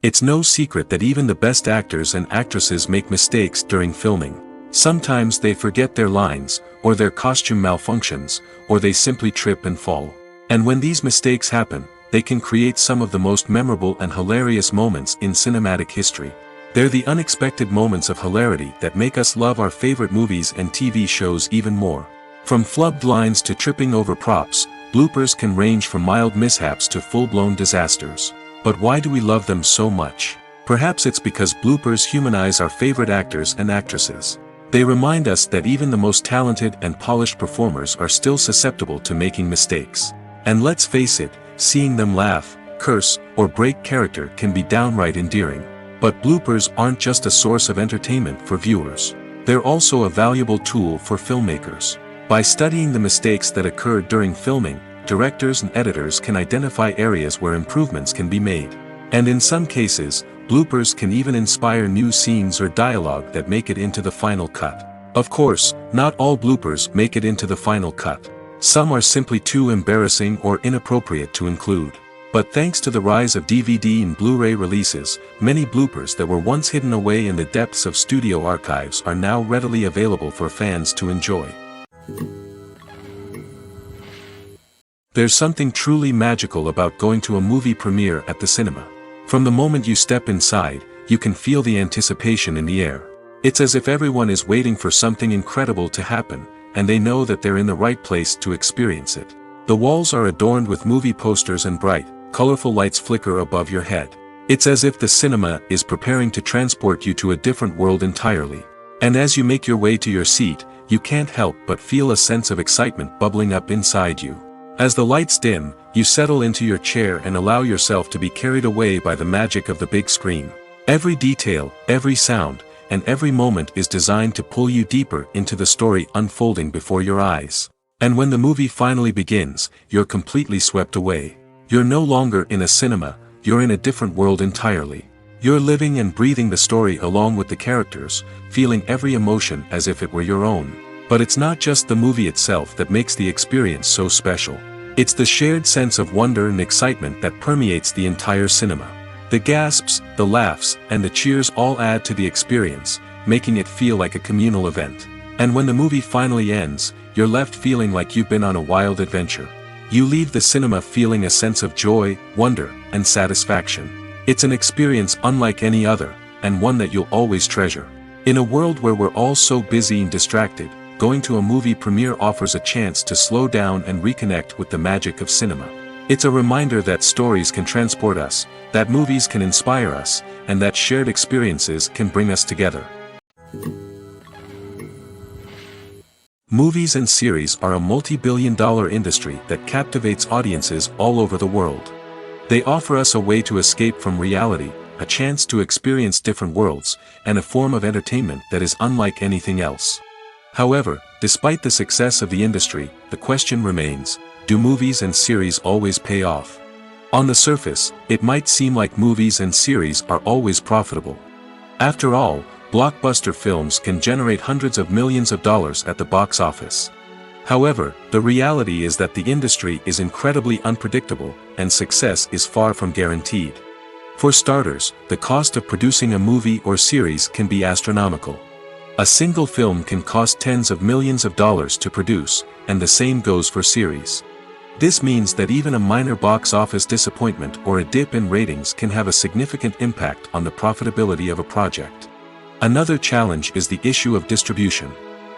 It's no secret that even the best actors and actresses make mistakes during filming. Sometimes they forget their lines, or their costume malfunctions, or they simply trip and fall. And when these mistakes happen, they can create some of the most memorable and hilarious moments in cinematic history. They're the unexpected moments of hilarity that make us love our favorite movies and TV shows even more. From flubbed lines to tripping over props, bloopers can range from mild mishaps to full-blown disasters. But why do we love them so much? Perhaps it's because bloopers humanize our favorite actors and actresses. They remind us that even the most talented and polished performers are still susceptible to making mistakes. And let's face it, seeing them laugh, curse, or break character can be downright endearing. But bloopers aren't just a source of entertainment for viewers. They're also a valuable tool for filmmakers. By studying the mistakes that occurred during filming, directors and editors can identify areas where improvements can be made. And in some cases, bloopers can even inspire new scenes or dialogue that make it into the final cut. Of course, not all bloopers make it into the final cut. Some are simply too embarrassing or inappropriate to include. But thanks to the rise of DVD and Blu-ray releases, many bloopers that were once hidden away in the depths of studio archives are now readily available for fans to enjoy. There's something truly magical about going to a movie premiere at the cinema. From the moment you step inside, you can feel the anticipation in the air. It's as if everyone is waiting for something incredible to happen, and they know that they're in the right place to experience it. The walls are adorned with movie posters and bright, colorful lights flicker above your head. It's as if the cinema is preparing to transport you to a different world entirely. And as you make your way to your seat, you can't help but feel a sense of excitement bubbling up inside you. As the lights dim, you settle into your chair and allow yourself to be carried away by the magic of the big screen. Every detail, every sound, and every moment is designed to pull you deeper into the story unfolding before your eyes. And when the movie finally begins, you're completely swept away. You're no longer in a cinema, you're in a different world entirely. You're living and breathing the story along with the characters, feeling every emotion as if it were your own. But it's not just the movie itself that makes the experience so special. It's the shared sense of wonder and excitement that permeates the entire cinema. The gasps, the laughs, and the cheers all add to the experience, making it feel like a communal event. And when the movie finally ends, you're left feeling like you've been on a wild adventure. You leave the cinema feeling a sense of joy, wonder, and satisfaction. It's an experience unlike any other, and one that you'll always treasure. In a world where we're all so busy and distracted, going to a movie premiere offers a chance to slow down and reconnect with the magic of cinema. It's a reminder that stories can transport us, that movies can inspire us, and that shared experiences can bring us together. Movies and series are a multi-billion-dollar industry that captivates audiences all over the world. They offer us a way to escape from reality, a chance to experience different worlds, and a form of entertainment that is unlike anything else. However, despite the success of the industry, the question remains, do movies and series always pay off? On the surface, it might seem like movies and series are always profitable. After all, blockbuster films can generate hundreds of millions of dollars at the box office. However, the reality is that the industry is incredibly unpredictable, and success is far from guaranteed. For starters, the cost of producing a movie or series can be astronomical. A single film can cost tens of millions of dollars to produce, and the same goes for series. This means that even a minor box office disappointment or a dip in ratings can have a significant impact on the profitability of a project. Another challenge is the issue of distribution.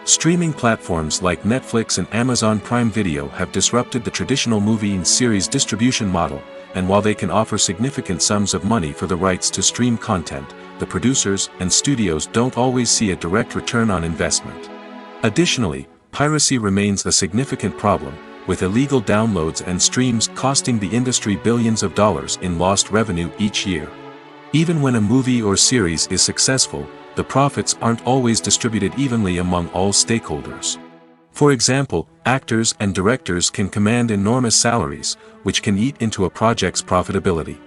Streaming platforms like Netflix and Amazon Prime Video have disrupted the traditional movie and series distribution model, and while they can offer significant sums of money for the rights to stream content, the producers and studios don't always see a direct return on investment. Additionally, piracy remains a significant problem, with illegal downloads and streams costing the industry billions of dollars in lost revenue each year. Even when a movie or series is successful, the profits aren't always distributed evenly among all stakeholders. For example, actors and directors can command enormous salaries, which can eat into a project's profitability.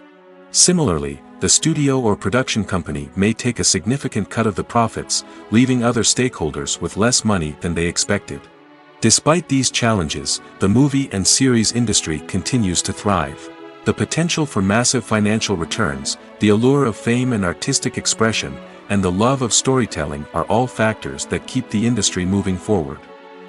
Similarly, the studio or production company may take a significant cut of the profits, leaving other stakeholders with less money than they expected. Despite these challenges, the movie and series industry continues to thrive. The potential for massive financial returns, the allure of fame and artistic expression, and the love of storytelling are all factors that keep the industry moving forward.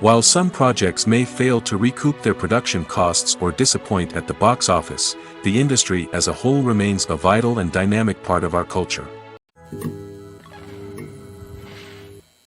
While some projects may fail to recoup their production costs or disappoint at the box office, the industry as a whole remains a vital and dynamic part of our culture.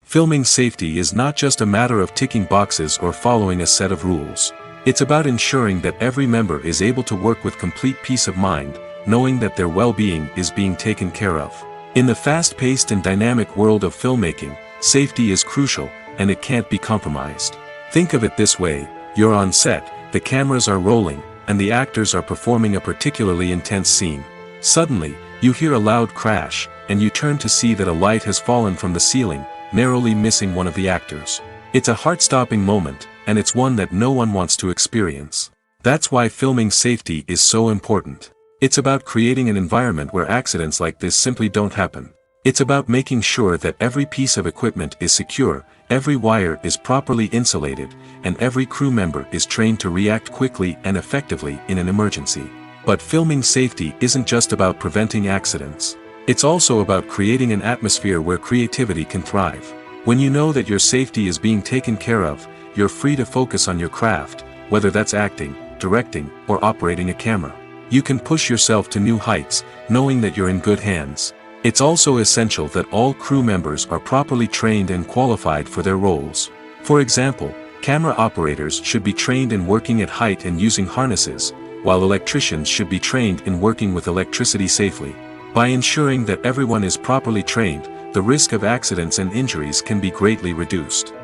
Filming safety is not just a matter of ticking boxes or following a set of rules. It's about ensuring that every member is able to work with complete peace of mind, knowing that their well-being is being taken care of. In the fast-paced and dynamic world of filmmaking, safety is crucial, and it can't be compromised. Think of it this way: you're on set, the cameras are rolling, and the actors are performing a particularly intense scene. Suddenly, you hear a loud crash, and you turn to see that a light has fallen from the ceiling, narrowly missing one of the actors. It's a heart-stopping moment, and it's one that no one wants to experience. That's why filming safety is so important. It's about creating an environment where accidents like this simply don't happen. It's about making sure that every piece of equipment is secure, every wire is properly insulated, and every crew member is trained to react quickly and effectively in an emergency. But filming safety isn't just about preventing accidents. It's also about creating an atmosphere where creativity can thrive. When you know that your safety is being taken care of, you're free to focus on your craft, whether that's acting, directing, or operating a camera. You can push yourself to new heights, knowing that you're in good hands. It's also essential that all crew members are properly trained and qualified for their roles. For example, camera operators should be trained in working at height and using harnesses, while electricians should be trained in working with electricity safely. By ensuring that everyone is properly trained, the risk of accidents and injuries can be greatly reduced.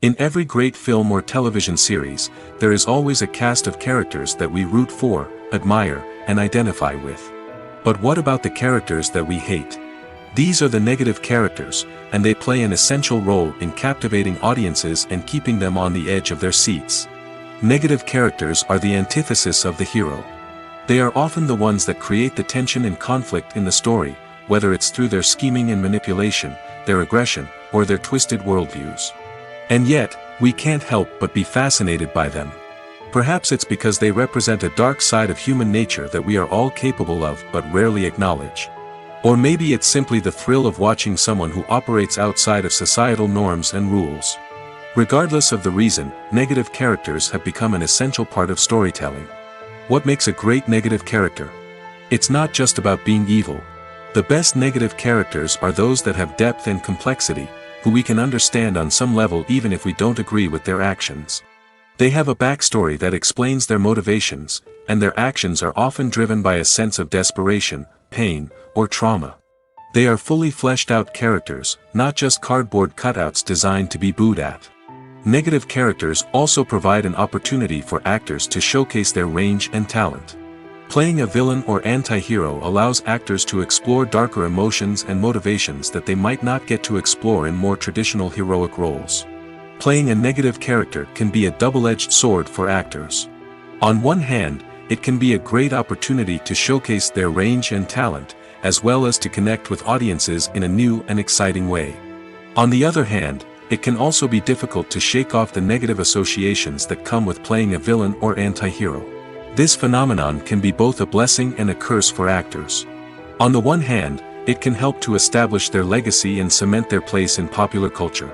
In every great film or television series, there is always a cast of characters that we root for, admire, and identify with. But what about the characters that we hate? These are the negative characters, and they play an essential role in captivating audiences and keeping them on the edge of their seats. Negative characters are the antithesis of the hero. They are often the ones that create the tension and conflict in the story, whether it's through their scheming and manipulation, their aggression, or their twisted worldviews. And yet, we can't help but be fascinated by them. Perhaps it's because they represent a dark side of human nature that we are all capable of but rarely acknowledge. Or maybe it's simply the thrill of watching someone who operates outside of societal norms and rules. Regardless of the reason, negative characters have become an essential part of storytelling. What makes a great negative character? It's not just about being evil. The best negative characters are those that have depth and complexity, who we can understand on some level even if we don't agree with their actions. They have a backstory that explains their motivations, and their actions are often driven by a sense of desperation, pain, or trauma. They are fully fleshed out characters, not just cardboard cutouts designed to be booed at. Negative characters also provide an opportunity for actors to showcase their range and talent. Playing a villain or anti-hero allows actors to explore darker emotions and motivations that they might not get to explore in more traditional heroic roles. Playing a negative character can be a double-edged sword for actors. On one hand, it can be a great opportunity to showcase their range and talent, as well as to connect with audiences in a new and exciting way. On the other hand, it can also be difficult to shake off the negative associations that come with playing a villain or anti-hero. This phenomenon can be both a blessing and a curse for actors. On the one hand, it can help to establish their legacy and cement their place in popular culture.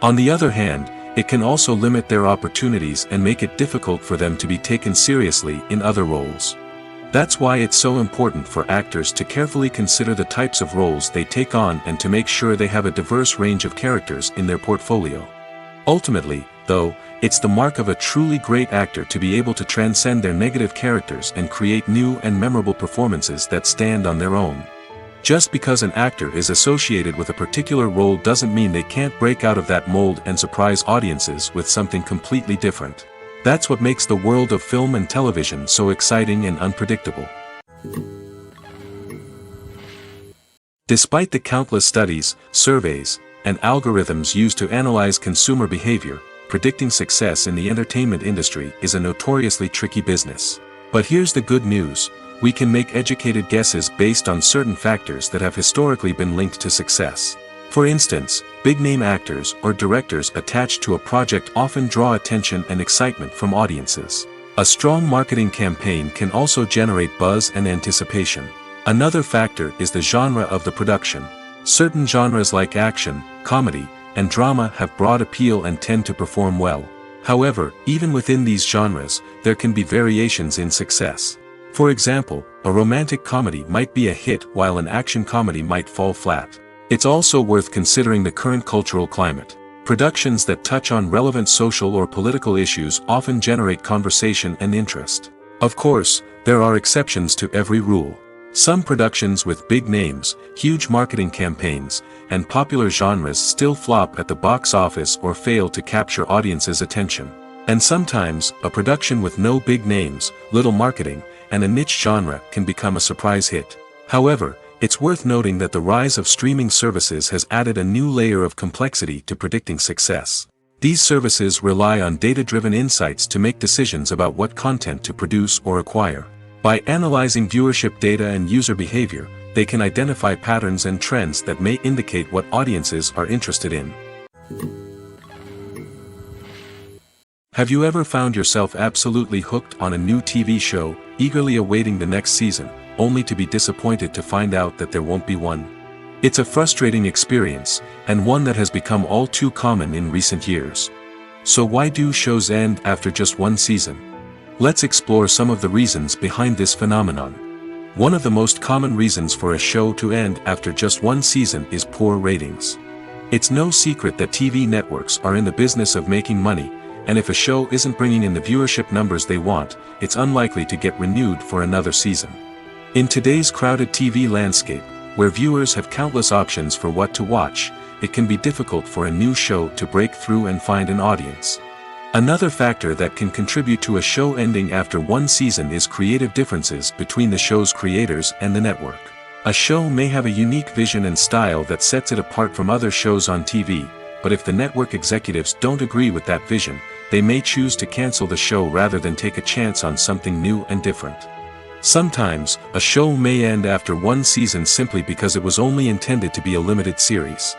On the other hand, it can also limit their opportunities and make it difficult for them to be taken seriously in other roles. That's why it's so important for actors to carefully consider the types of roles they take on and to make sure they have a diverse range of characters in their portfolio. Ultimately, though, it's the mark of a truly great actor to be able to transcend their negative characters and create new and memorable performances that stand on their own. Just because an actor is associated with a particular role doesn't mean they can't break out of that mold and surprise audiences with something completely different. That's what makes the world of film and television so exciting and unpredictable. Despite the countless studies, surveys, and algorithms used to analyze consumer behavior, predicting success in the entertainment industry is a notoriously tricky business. But here's the good news: we can make educated guesses based on certain factors that have historically been linked to success. For instance, big-name actors or directors attached to a project often draw attention and excitement from audiences. A strong marketing campaign can also generate buzz and anticipation. Another factor is the genre of the production. Certain genres like action, comedy, and drama have broad appeal and tend to perform well. However, even within these genres, there can be variations in success. For example, a romantic comedy might be a hit while an action comedy might fall flat. It's also worth considering the current cultural climate. Productions that touch on relevant social or political issues often generate conversation and interest. Of course, there are exceptions to every rule. Some productions with big names, huge marketing campaigns, and popular genres still flop at the box office or fail to capture audiences' attention. And sometimes, a production with no big names, little marketing, and a niche genre can become a surprise hit. However, it's worth noting that the rise of streaming services has added a new layer of complexity to predicting success. These services rely on data-driven insights to make decisions about what content to produce or acquire. By analyzing viewership data and user behavior, they can identify patterns and trends that may indicate what audiences are interested in. Have you ever found yourself absolutely hooked on a new TV show, eagerly awaiting the next season, only to be disappointed to find out that there won't be one? It's a frustrating experience, and one that has become all too common in recent years. So why do shows end after just one season? Let's explore some of the reasons behind this phenomenon. One of the most common reasons for a show to end after just one season is poor ratings. It's no secret that TV networks are in the business of making money, and if a show isn't bringing in the viewership numbers they want, it's unlikely to get renewed for another season. In today's crowded TV landscape, where viewers have countless options for what to watch, it can be difficult for a new show to break through and find an audience. Another factor that can contribute to a show ending after one season is creative differences between the show's creators and the network. A show may have a unique vision and style that sets it apart from other shows on TV, but if the network executives don't agree with that vision, they may choose to cancel the show rather than take a chance on something new and different. Sometimes, a show may end after one season simply because it was only intended to be a limited series.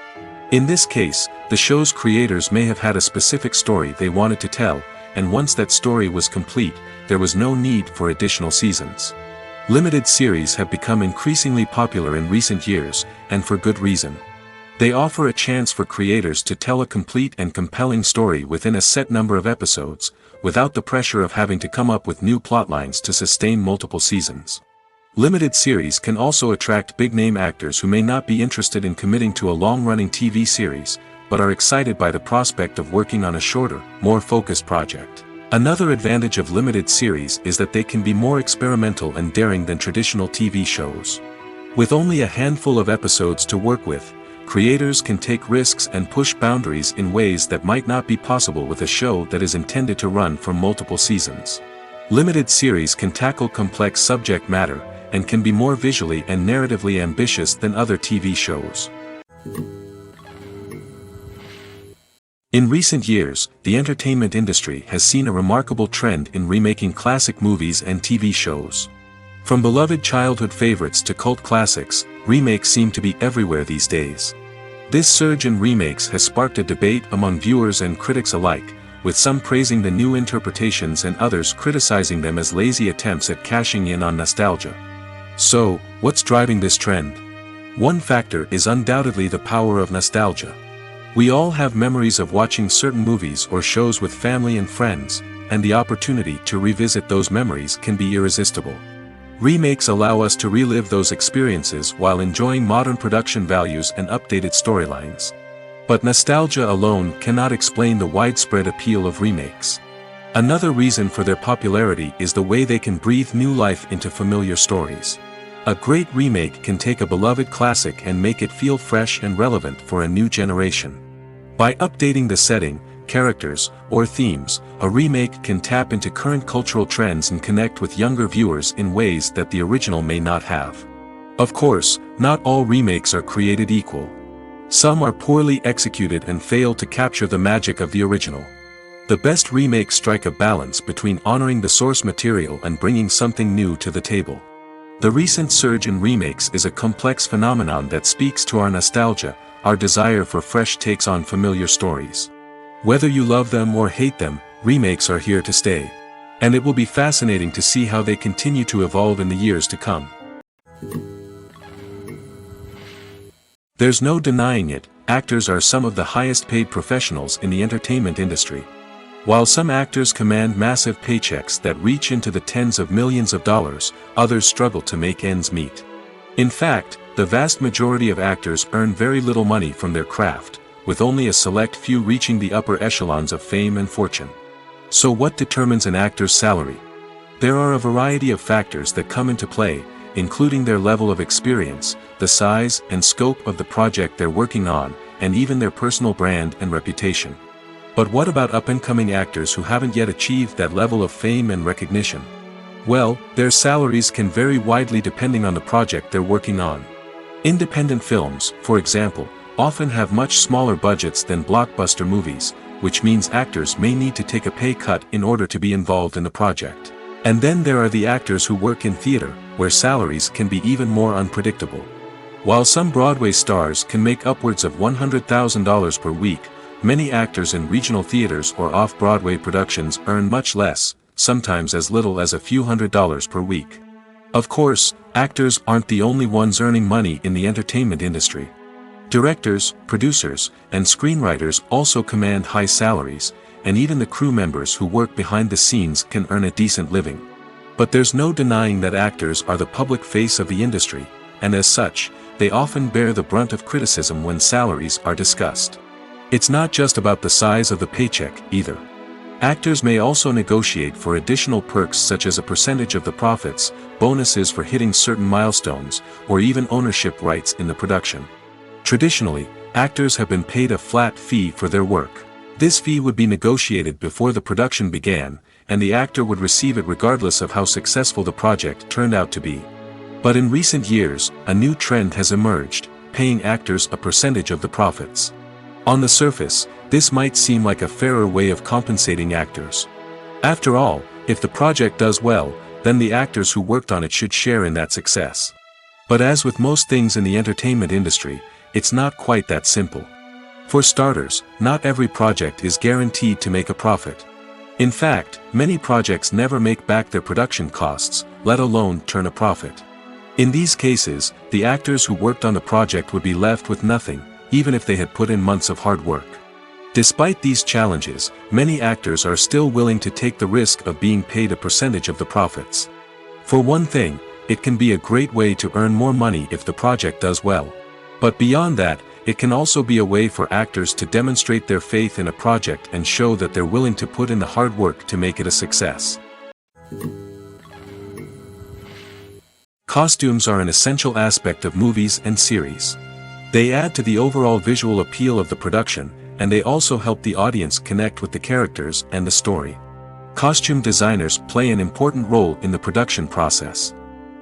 In this case, the show's creators may have had a specific story they wanted to tell, and once that story was complete, there was no need for additional seasons. Limited series have become increasingly popular in recent years, and for good reason. They offer a chance for creators to tell a complete and compelling story within a set number of episodes, without the pressure of having to come up with new plotlines to sustain multiple seasons. Limited series can also attract big-name actors who may not be interested in committing to a long-running TV series, but are excited by the prospect of working on a shorter, more focused project. Another advantage of limited series is that they can be more experimental and daring than traditional TV shows. With only a handful of episodes to work with, creators can take risks and push boundaries in ways that might not be possible with a show that is intended to run for multiple seasons. Limited series can tackle complex subject matter, and can be more visually and narratively ambitious than other TV shows. In recent years, the entertainment industry has seen a remarkable trend in remaking classic movies and TV shows. From beloved childhood favorites to cult classics, remakes seem to be everywhere these days. This surge in remakes has sparked a debate among viewers and critics alike, with some praising the new interpretations and others criticizing them as lazy attempts at cashing in on nostalgia. So, what's driving this trend? One factor is undoubtedly the power of nostalgia. We all have memories of watching certain movies or shows with family and friends, and the opportunity to revisit those memories can be irresistible. Remakes allow us to relive those experiences while enjoying modern production values and updated storylines. But nostalgia alone cannot explain the widespread appeal of remakes. Another reason for their popularity is the way they can breathe new life into familiar stories. A great remake can take a beloved classic and make it feel fresh and relevant for a new generation. By updating the setting, characters, or themes, a remake can tap into current cultural trends and connect with younger viewers in ways that the original may not have. Of course, not all remakes are created equal. Some are poorly executed and fail to capture the magic of the original. The best remakes strike a balance between honoring the source material and bringing something new to the table. The recent surge in remakes is a complex phenomenon that speaks to our nostalgia, our desire for fresh takes on familiar stories. Whether you love them or hate them, remakes are here to stay. And it will be fascinating to see how they continue to evolve in the years to come. There's no denying it, actors are some of the highest paid professionals in the entertainment industry. While some actors command massive paychecks that reach into the tens of millions of dollars, others struggle to make ends meet. In fact, the vast majority of actors earn very little money from their craft, with only a select few reaching the upper echelons of fame and fortune. So what determines an actor's salary? There are a variety of factors that come into play, including their level of experience, the size and scope of the project they're working on, and even their personal brand and reputation. But what about up-and-coming actors who haven't yet achieved that level of fame and recognition? Well, their salaries can vary widely depending on the project they're working on. Independent films, for example, often have much smaller budgets than blockbuster movies, which means actors may need to take a pay cut in order to be involved in the project. And then there are the actors who work in theater, where salaries can be even more unpredictable. While some Broadway stars can make upwards of $100,000 per week, many actors in regional theaters or off-Broadway productions earn much less, sometimes as little as a few $100s per week. Of course, actors aren't the only ones earning money in the entertainment industry. Directors, producers, and screenwriters also command high salaries, and even the crew members who work behind the scenes can earn a decent living. But there's no denying that actors are the public face of the industry, and as such, they often bear the brunt of criticism when salaries are discussed. It's not just about the size of the paycheck, either. Actors may also negotiate for additional perks such as a percentage of the profits, bonuses for hitting certain milestones, or even ownership rights in the production. Traditionally, actors have been paid a flat fee for their work. This fee would be negotiated before the production began, and the actor would receive it regardless of how successful the project turned out to be. But in recent years, a new trend has emerged, paying actors a percentage of the profits. On the surface, this might seem like a fairer way of compensating actors. After all, if the project does well, then the actors who worked on it should share in that success. But as with most things in the entertainment industry, it's not quite that simple. For starters, not every project is guaranteed to make a profit. In fact, many projects never make back their production costs, let alone turn a profit. In these cases, the actors who worked on the project would be left with nothing, even if they had put in months of hard work. Despite these challenges, many actors are still willing to take the risk of being paid a percentage of the profits. For one thing, it can be a great way to earn more money if the project does well. But beyond that, it can also be a way for actors to demonstrate their faith in a project and show that they're willing to put in the hard work to make it a success. Costumes are an essential aspect of movies and series. They add to the overall visual appeal of the production, and they also help the audience connect with the characters and the story. Costume designers play an important role in the production process.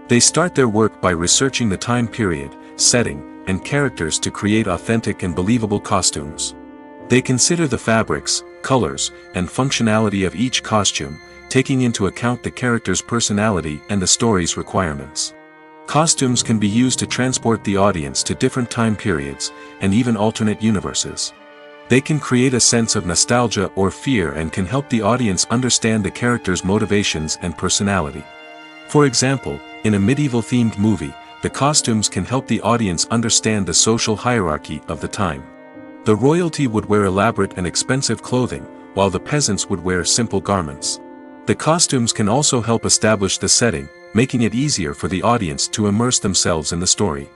They start their work by researching the time period, setting, and characters to create authentic and believable costumes. They consider the fabrics, colors, and functionality of each costume, taking into account the character's personality and the story's requirements. Costumes can be used to transport the audience to different time periods, and even alternate universes. They can create a sense of nostalgia or fear and can help the audience understand the character's motivations and personality. For example, in a medieval-themed movie, the costumes can help the audience understand the social hierarchy of the time. The royalty would wear elaborate and expensive clothing, while the peasants would wear simple garments. The costumes can also help establish the setting, making it easier for the audience to immerse themselves in the story.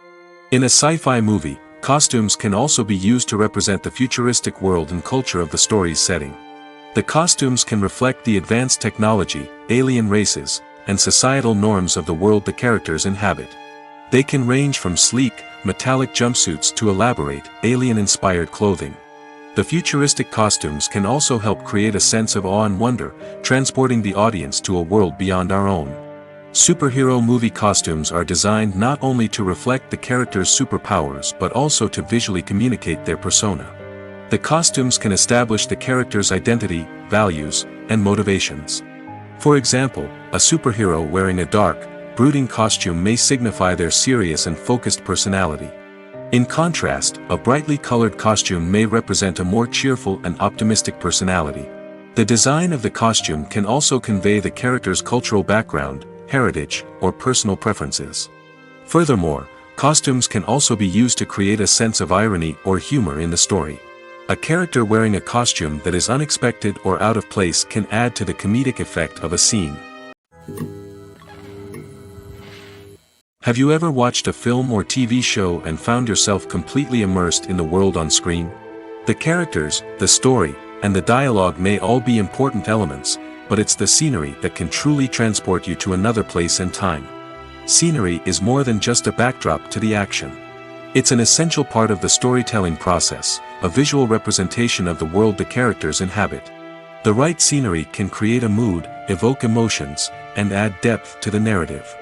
In a sci-fi movie, costumes can also be used to represent the futuristic world and culture of the story's setting. The costumes can reflect the advanced technology, alien races, and societal norms of the world the characters inhabit. They can range from sleek, metallic jumpsuits to elaborate, alien-inspired clothing. The futuristic costumes can also help create a sense of awe and wonder, transporting the audience to a world beyond our own. Superhero movie costumes are designed not only to reflect the character's superpowers but also to visually communicate their persona. The costumes can establish the character's identity, values, and motivations. For example, a superhero wearing a dark, brooding costume may signify their serious and focused personality. In contrast, a brightly colored costume may represent a more cheerful and optimistic personality. The design of the costume can also convey the character's cultural background, heritage, or personal preferences. Furthermore, costumes can also be used to create a sense of irony or humor in the story. A character wearing a costume that is unexpected or out of place can add to the comedic effect of a scene. Have you ever watched a film or TV show and found yourself completely immersed in the world on screen? The characters, the story, and the dialogue may all be important elements, but it's the scenery that can truly transport you to another place and time. Scenery is more than just a backdrop to the action. It's an essential part of the storytelling process, a visual representation of the world the characters inhabit. The right scenery can create a mood, evoke emotions, and add depth to the narrative.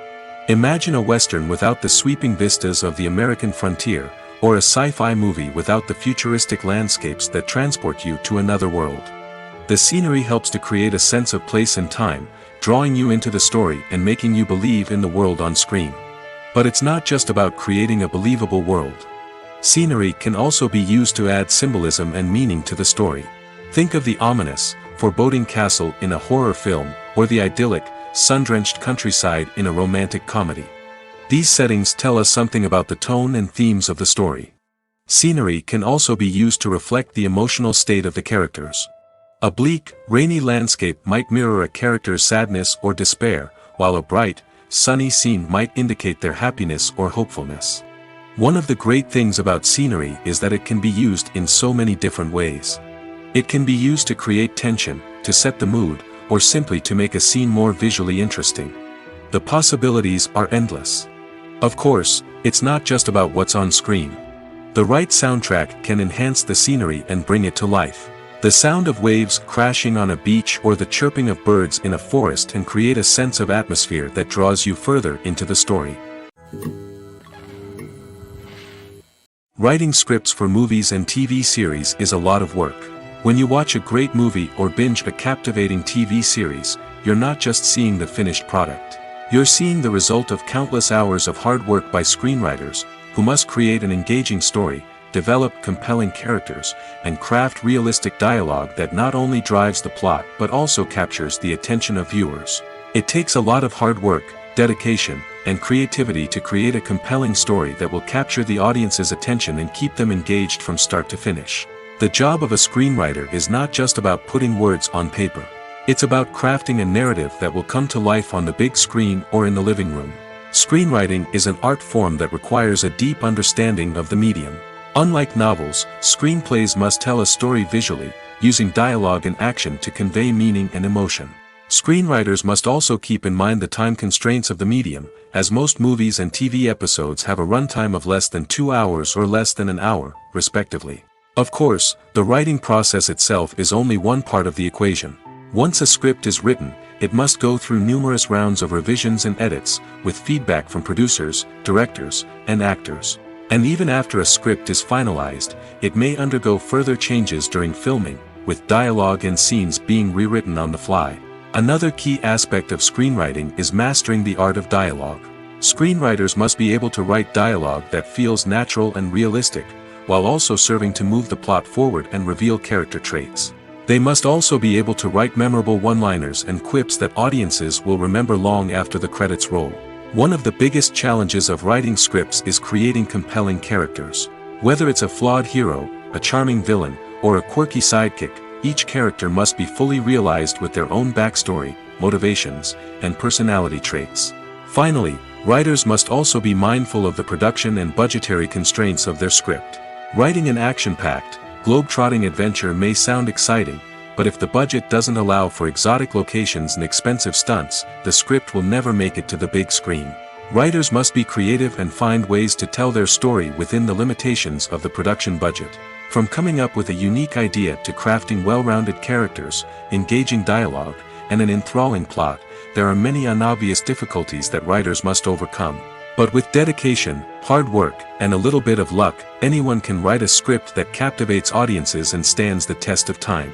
Imagine a Western without the sweeping vistas of the American frontier, or a sci-fi movie without the futuristic landscapes that transport you to another world. The scenery helps to create a sense of place and time, drawing you into the story and making you believe in the world on screen. But it's not just about creating a believable world. Scenery can also be used to add symbolism and meaning to the story. Think of the ominous, foreboding castle in a horror film, or the idyllic, sun-drenched countryside in a romantic comedy. These settings tell us something about the tone and themes of the story. Scenery can also be used to reflect the emotional state of the characters. A bleak, rainy landscape might mirror a character's sadness or despair, while a bright, sunny scene might indicate their happiness or hopefulness. One of the great things about scenery is that it can be used in so many different ways. It can be used to create tension, to set the mood, or simply to make a scene more visually interesting. The possibilities are endless. Of course, it's not just about what's on screen. The right soundtrack can enhance the scenery and bring it to life. The sound of waves crashing on a beach or the chirping of birds in a forest can create a sense of atmosphere that draws you further into the story. Writing scripts for movies and TV series is a lot of work. When you watch a great movie or binge a captivating TV series, you're not just seeing the finished product. You're seeing the result of countless hours of hard work by screenwriters, who must create an engaging story, develop compelling characters, and craft realistic dialogue that not only drives the plot but also captures the attention of viewers. It takes a lot of hard work, dedication, and creativity to create a compelling story that will capture the audience's attention and keep them engaged from start to finish. The job of a screenwriter is not just about putting words on paper. It's about crafting a narrative that will come to life on the big screen or in the living room. Screenwriting is an art form that requires a deep understanding of the medium. Unlike novels, screenplays must tell a story visually, using dialogue and action to convey meaning and emotion. Screenwriters must also keep in mind the time constraints of the medium, as most movies and TV episodes have a runtime of less than 2 hours or less than an hour, respectively. Of course, the writing process itself is only one part of the equation. Once a script is written, it must go through numerous rounds of revisions and edits, with feedback from producers, directors, and actors. And even after a script is finalized, it may undergo further changes during filming, with dialogue and scenes being rewritten on the fly. Another key aspect of screenwriting is mastering the art of dialogue. Screenwriters must be able to write dialogue that feels natural and realistic, while also serving to move the plot forward and reveal character traits. They must also be able to write memorable one-liners and quips that audiences will remember long after the credits roll. One of the biggest challenges of writing scripts is creating compelling characters. Whether it's a flawed hero, a charming villain, or a quirky sidekick, each character must be fully realized with their own backstory, motivations, and personality traits. Finally, writers must also be mindful of the production and budgetary constraints of their script. Writing an action-packed, globe-trotting adventure may sound exciting, but if the budget doesn't allow for exotic locations and expensive stunts, the script will never make it to the big screen. Writers must be creative and find ways to tell their story within the limitations of the production budget. From coming up with a unique idea to crafting well-rounded characters, engaging dialogue, and an enthralling plot, there are many unobvious difficulties that writers must overcome. But with dedication, hard work, and a little bit of luck, anyone can write a script that captivates audiences and stands the test of time.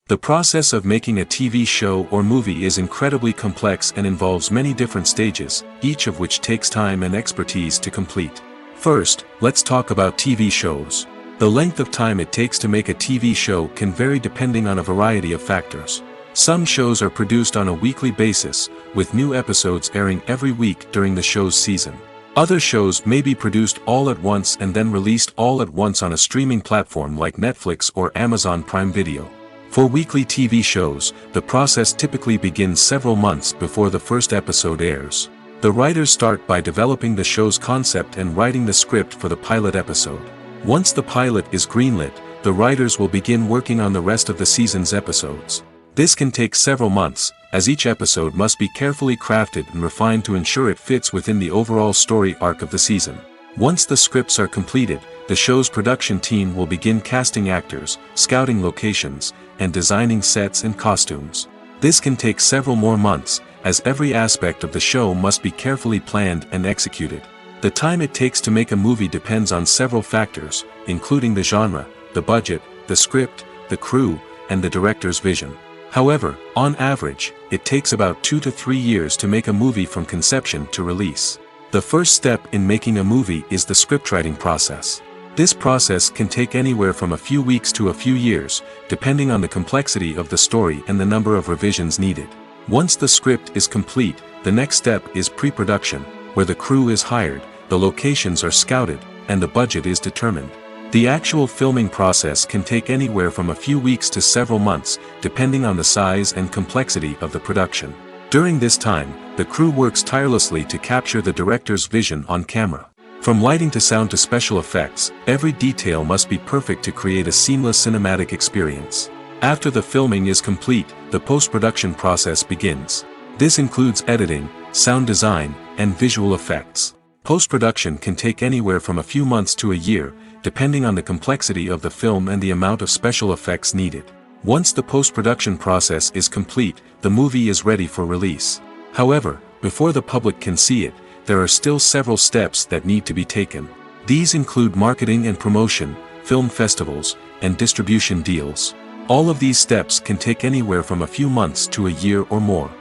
The process of making a TV show or movie is incredibly complex and involves many different stages, each of which takes time and expertise to complete. First, let's talk about TV shows. The length of time it takes to make a TV show can vary depending on a variety of factors. Some shows are produced on a weekly basis, with new episodes airing every week during the show's season. Other shows may be produced all at once and then released all at once on a streaming platform like Netflix or Amazon Prime Video. For weekly TV shows, the process typically begins several months before the first episode airs. The writers start by developing the show's concept and writing the script for the pilot episode. Once the pilot is greenlit, the writers will begin working on the rest of the season's episodes. This can take several months, as each episode must be carefully crafted and refined to ensure it fits within the overall story arc of the season. Once the scripts are completed, the show's production team will begin casting actors, scouting locations, and designing sets and costumes. This can take several more months, as every aspect of the show must be carefully planned and executed. The time it takes to make a movie depends on several factors, including the genre, the budget, the script, the crew, and the director's vision. However, on average, it takes about 2 to 3 years to make a movie from conception to release. The first step in making a movie is the scriptwriting process. This process can take anywhere from a few weeks to a few years, depending on the complexity of the story and the number of revisions needed. Once the script is complete, the next step is pre-production, where the crew is hired, the locations are scouted, and the budget is determined. The actual filming process can take anywhere from a few weeks to several months, depending on the size and complexity of the production. During this time, the crew works tirelessly to capture the director's vision on camera. From lighting to sound to special effects, every detail must be perfect to create a seamless cinematic experience. After the filming is complete, the post-production process begins. This includes editing, sound design, and visual effects. Post-production can take anywhere from a few months to a year, depending on the complexity of the film and the amount of special effects needed. Once the post-production process is complete, the movie is ready for release. However, before the public can see it, there are still several steps that need to be taken. These include marketing and promotion, film festivals, and distribution deals. All of these steps can take anywhere from a few months to a year or more.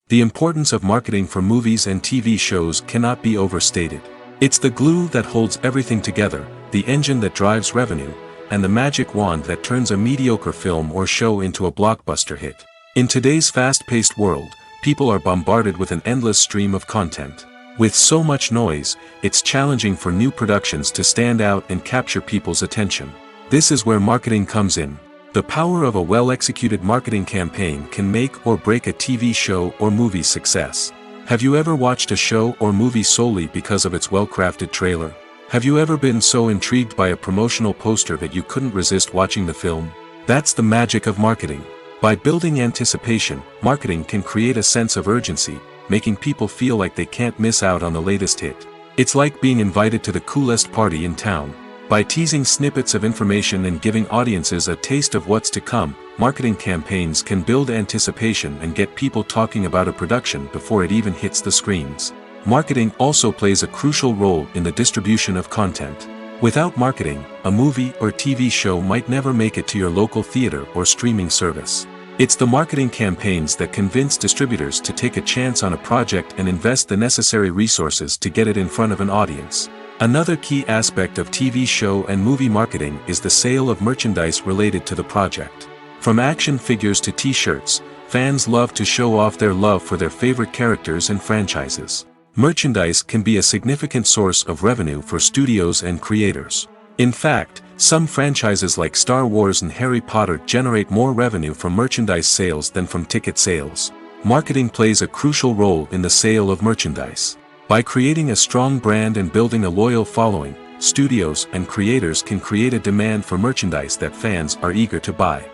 The importance of marketing for movies and TV shows cannot be overstated. It's the glue that holds everything together, the engine that drives revenue, and the magic wand that turns a mediocre film or show into a blockbuster hit. In today's fast-paced world, people are bombarded with an endless stream of content. With so much noise, it's challenging for new productions to stand out and capture people's attention. This is where marketing comes in. The power of a well-executed marketing campaign can make or break a TV show or movie's success. Have you ever watched a show or movie solely because of its well-crafted trailer? Have you ever been so intrigued by a promotional poster that you couldn't resist watching the film? That's the magic of marketing. By building anticipation, marketing can create a sense of urgency, making people feel like they can't miss out on the latest hit. It's like being invited to the coolest party in town. By teasing snippets of information and giving audiences a taste of what's to come, marketing campaigns can build anticipation and get people talking about a production before it even hits the screens. Marketing also plays a crucial role in the distribution of content. Without marketing, a movie or TV show might never make it to your local theater or streaming service. It's the marketing campaigns that convince distributors to take a chance on a project and invest the necessary resources to get it in front of an audience. Another key aspect of TV show and movie marketing is the sale of merchandise related to the project. From action figures to t-shirts, fans love to show off their love for their favorite characters and franchises. Merchandise can be a significant source of revenue for studios and creators. In fact, some franchises like Star Wars and Harry Potter generate more revenue from merchandise sales than from ticket sales. Marketing plays a crucial role in the sale of merchandise. By creating a strong brand and building a loyal following, studios and creators can create a demand for merchandise that fans are eager to buy.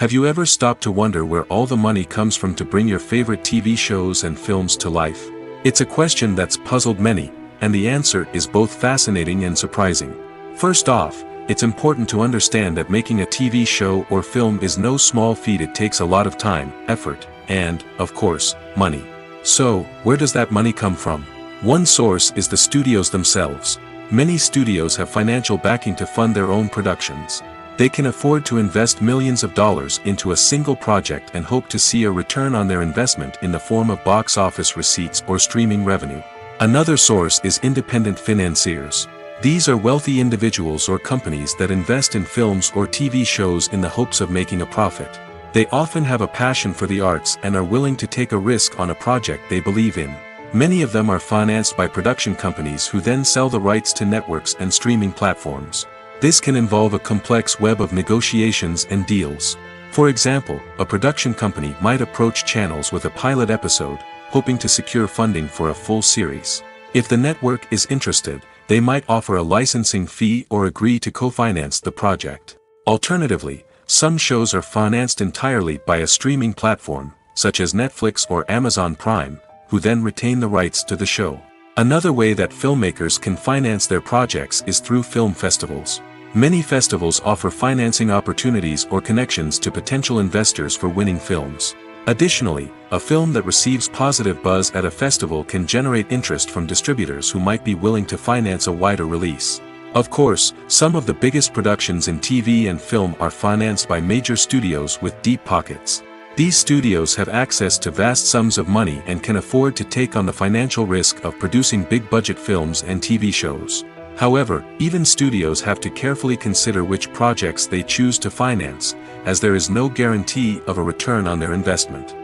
Have you ever stopped to wonder where all the money comes from to bring your favorite TV shows and films to life? It's a question that's puzzled many, and the answer is both fascinating and surprising. First off, it's important to understand that making a TV show or film is no small feat. It takes a lot of time, effort, and, of course, money. So, where does that money come from? One source is the studios themselves. Many studios have financial backing to fund their own productions. They can afford to invest millions of dollars into a single project and hope to see a return on their investment in the form of box office receipts or streaming revenue. Another source is independent financiers. These are wealthy individuals or companies that invest in films or TV shows in the hopes of making a profit. They often have a passion for the arts and are willing to take a risk on a project they believe in. Many of them are financed by production companies who then sell the rights to networks and streaming platforms. This can involve a complex web of negotiations and deals. For example, a production company might approach channels with a pilot episode, hoping to secure funding for a full series. If the network is interested, they might offer a licensing fee or agree to co-finance the project. Alternatively, some shows are financed entirely by a streaming platform, such as Netflix or Amazon Prime, who then retain the rights to the show. Another way that filmmakers can finance their projects is through film festivals. Many festivals offer financing opportunities or connections to potential investors for winning films. Additionally, a film that receives positive buzz at a festival can generate interest from distributors who might be willing to finance a wider release. Of course, some of the biggest productions in TV and film are financed by major studios with deep pockets. These studios have access to vast sums of money and can afford to take on the financial risk of producing big-budget films and TV shows. However, even studios have to carefully consider which projects they choose to finance, as there is no guarantee of a return on their investment.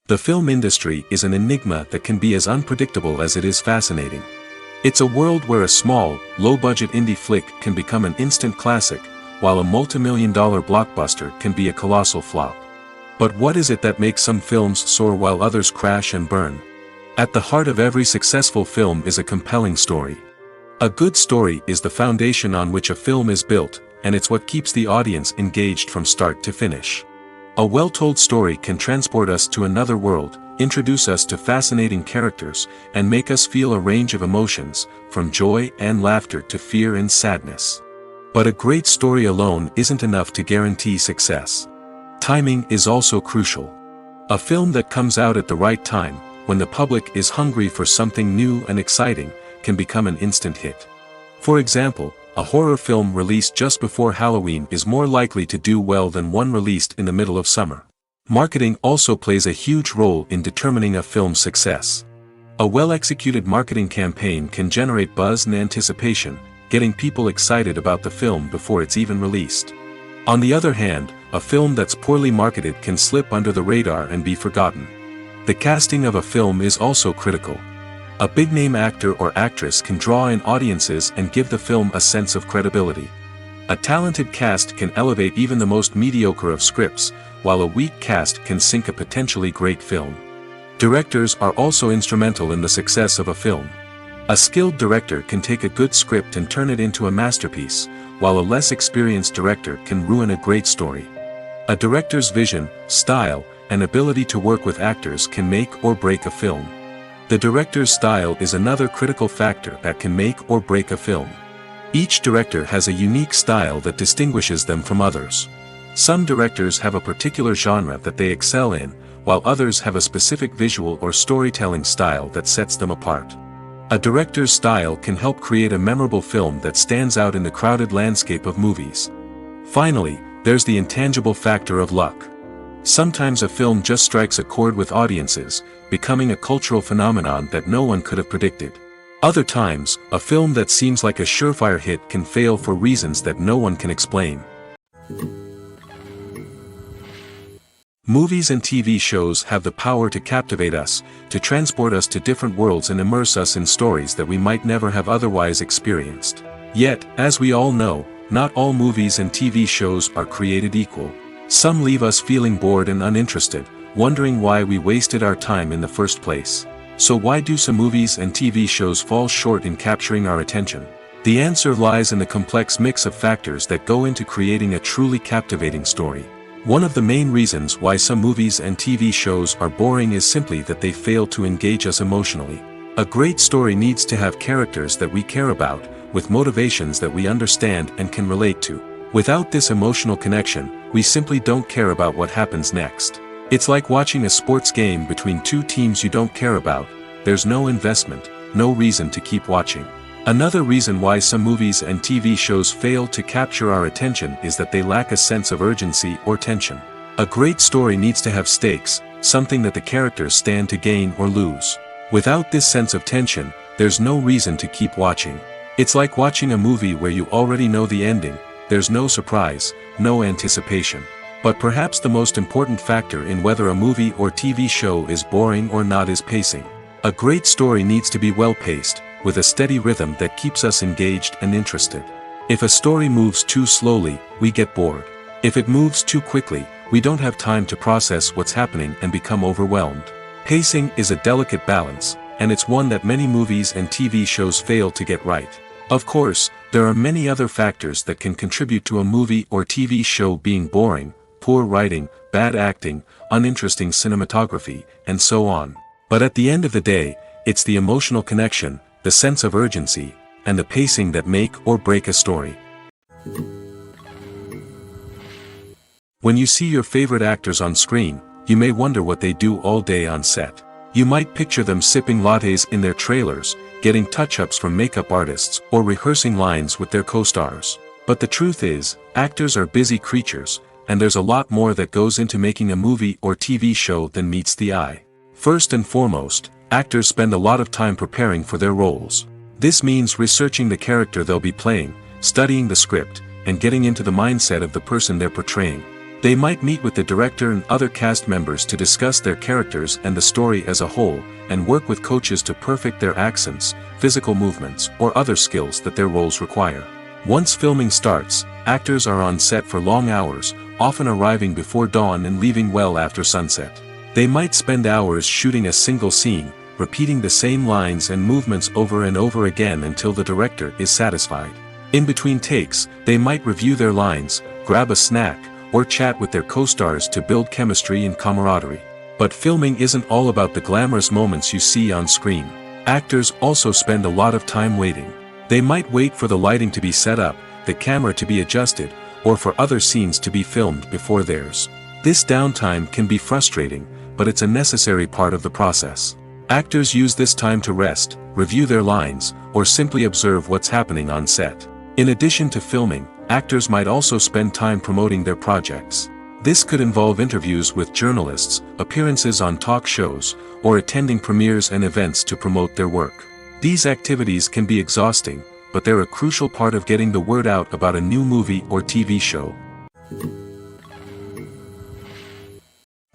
The film industry is an enigma that can be as unpredictable as it is fascinating. It's a world where a small, low-budget indie flick can become an instant classic, while a multi-million-dollar blockbuster can be a colossal flop. But what is it that makes some films soar while others crash and burn? At the heart of every successful film is a compelling story. A good story is the foundation on which a film is built, and it's what keeps the audience engaged from start to finish. A well-told story can transport us to another world, introduce us to fascinating characters, and make us feel a range of emotions, from joy and laughter to fear and sadness. But a great story alone isn't enough to guarantee success. Timing is also crucial. A film that comes out at the right time, when the public is hungry for something new and exciting, can become an instant hit. For example, a horror film released just before Halloween is more likely to do well than one released in the middle of summer. Marketing also plays a huge role in determining a film's success. A well-executed marketing campaign can generate buzz and anticipation, getting people excited about the film before it's even released. On the other hand, a film that's poorly marketed can slip under the radar and be forgotten. The casting of a film is also critical. A big-name actor or actress can draw in audiences and give the film a sense of credibility. A talented cast can elevate even the most mediocre of scripts, while a weak cast can sink a potentially great film. Directors are also instrumental in the success of a film. A skilled director can take a good script and turn it into a masterpiece, while a less experienced director can ruin a great story. A director's vision, style, and ability to work with actors can make or break a film. The director's style is another critical factor that can make or break a film. Each director has a unique style that distinguishes them from others. Some directors have a particular genre that they excel in, while others have a specific visual or storytelling style that sets them apart. A director's style can help create a memorable film that stands out in the crowded landscape of movies. Finally, there's the intangible factor of luck. Sometimes a film just strikes a chord with audiences, becoming a cultural phenomenon that no one could have predicted. Other times, a film that seems like a surefire hit can fail for reasons that no one can explain. Movies and TV shows have the power to captivate us, to transport us to different worlds and immerse us in stories that we might never have otherwise experienced. Yet, as we all know, not all movies and TV shows are created equal. Some leave us feeling bored and uninterested, wondering why we wasted our time in the first place. So why do some movies and TV shows fall short in capturing our attention? The answer lies in the complex mix of factors that go into creating a truly captivating story. One of the main reasons why some movies and TV shows are boring is simply that they fail to engage us emotionally. A great story needs to have characters that we care about, with motivations that we understand and can relate to. Without this emotional connection, we simply don't care about what happens next. It's like watching a sports game between two teams you don't care about. There's no investment, no reason to keep watching. Another reason why some movies and TV shows fail to capture our attention is that they lack a sense of urgency or tension. A great story needs to have stakes, something that the characters stand to gain or lose. Without this sense of tension, there's no reason to keep watching. It's like watching a movie where you already know the ending. There's no surprise, no anticipation. But perhaps the most important factor in whether a movie or TV show is boring or not is pacing. A great story needs to be well-paced, with a steady rhythm that keeps us engaged and interested. If a story moves too slowly, we get bored. If it moves too quickly, we don't have time to process what's happening and become overwhelmed. Pacing is a delicate balance, and it's one that many movies and TV shows fail to get right. Of course, there are many other factors that can contribute to a movie or TV show being boring: poor writing, bad acting, uninteresting cinematography, and so on. But at the end of the day, it's the emotional connection, the sense of urgency, and the pacing that make or break a story. When you see your favorite actors on screen, you may wonder what they do all day on set. You might picture them sipping lattes in their trailers, getting touch-ups from makeup artists, or rehearsing lines with their co-stars. But the truth is, actors are busy creatures, and there's a lot more that goes into making a movie or TV show than meets the eye. First and foremost, actors spend a lot of time preparing for their roles. This means researching the character they'll be playing, studying the script, and getting into the mindset of the person they're portraying. They might meet with the director and other cast members to discuss their characters and the story as a whole, and work with coaches to perfect their accents, physical movements, or other skills that their roles require. Once filming starts, actors are on set for long hours, often arriving before dawn and leaving well after sunset. They might spend hours shooting a single scene, repeating the same lines and movements over and over again until the director is satisfied. In between takes, they might review their lines, grab a snack, or chat with their co-stars to build chemistry and camaraderie. But filming isn't all about the glamorous moments you see on screen. Actors also spend a lot of time waiting. They might wait for the lighting to be set up, the camera to be adjusted, or for other scenes to be filmed before theirs. This downtime can be frustrating, but it's a necessary part of the process. Actors use this time to rest, review their lines, or simply observe what's happening on set. In addition to filming, actors might also spend time promoting their projects. This could involve interviews with journalists, appearances on talk shows, or attending premieres and events to promote their work. These activities can be exhausting, but they're a crucial part of getting the word out about a new movie or TV show.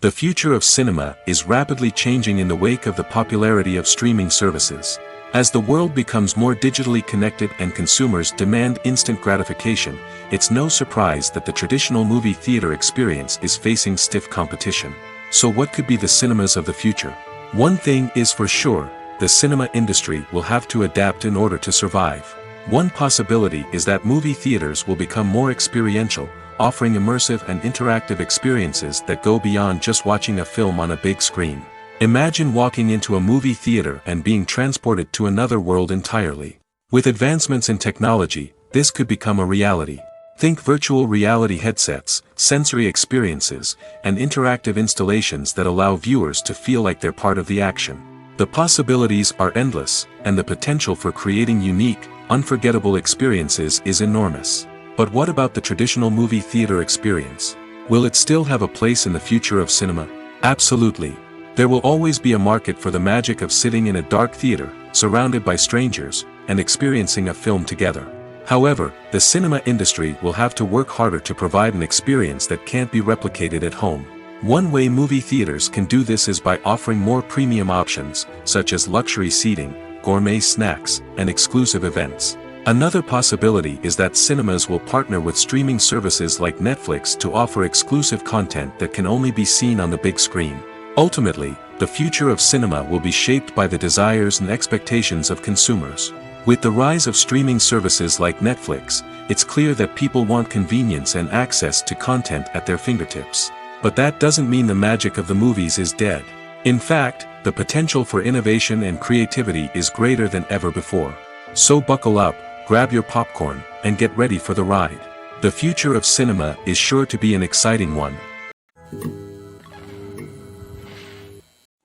The future of cinema is rapidly changing in the wake of the popularity of streaming services. As the world becomes more digitally connected and consumers demand instant gratification, it's no surprise that the traditional movie theater experience is facing stiff competition. So what could be the cinemas of the future? One thing is for sure, the cinema industry will have to adapt in order to survive. One possibility is that movie theaters will become more experiential, offering immersive and interactive experiences that go beyond just watching a film on a big screen. Imagine walking into a movie theater and being transported to another world entirely. With advancements in technology, this could become a reality. Think virtual reality headsets, sensory experiences, and interactive installations that allow viewers to feel like they're part of the action. The possibilities are endless, and the potential for creating unique, unforgettable experiences is enormous. But what about the traditional movie theater experience? Will it still have a place in the future of cinema? Absolutely. There will always be a market for the magic of sitting in a dark theater, surrounded by strangers, and experiencing a film together. However, the cinema industry will have to work harder to provide an experience that can't be replicated at home. One way movie theaters can do this is by offering more premium options, such as luxury seating, gourmet snacks, and exclusive events. Another possibility is that cinemas will partner with streaming services like Netflix to offer exclusive content that can only be seen on the big screen. Ultimately, the future of cinema will be shaped by the desires and expectations of consumers. With the rise of streaming services like Netflix, it's clear that people want convenience and access to content at their fingertips. But that doesn't mean the magic of the movies is dead. In fact, the potential for innovation and creativity is greater than ever before. So buckle up, grab your popcorn, and get ready for the ride. The future of cinema is sure to be an exciting one.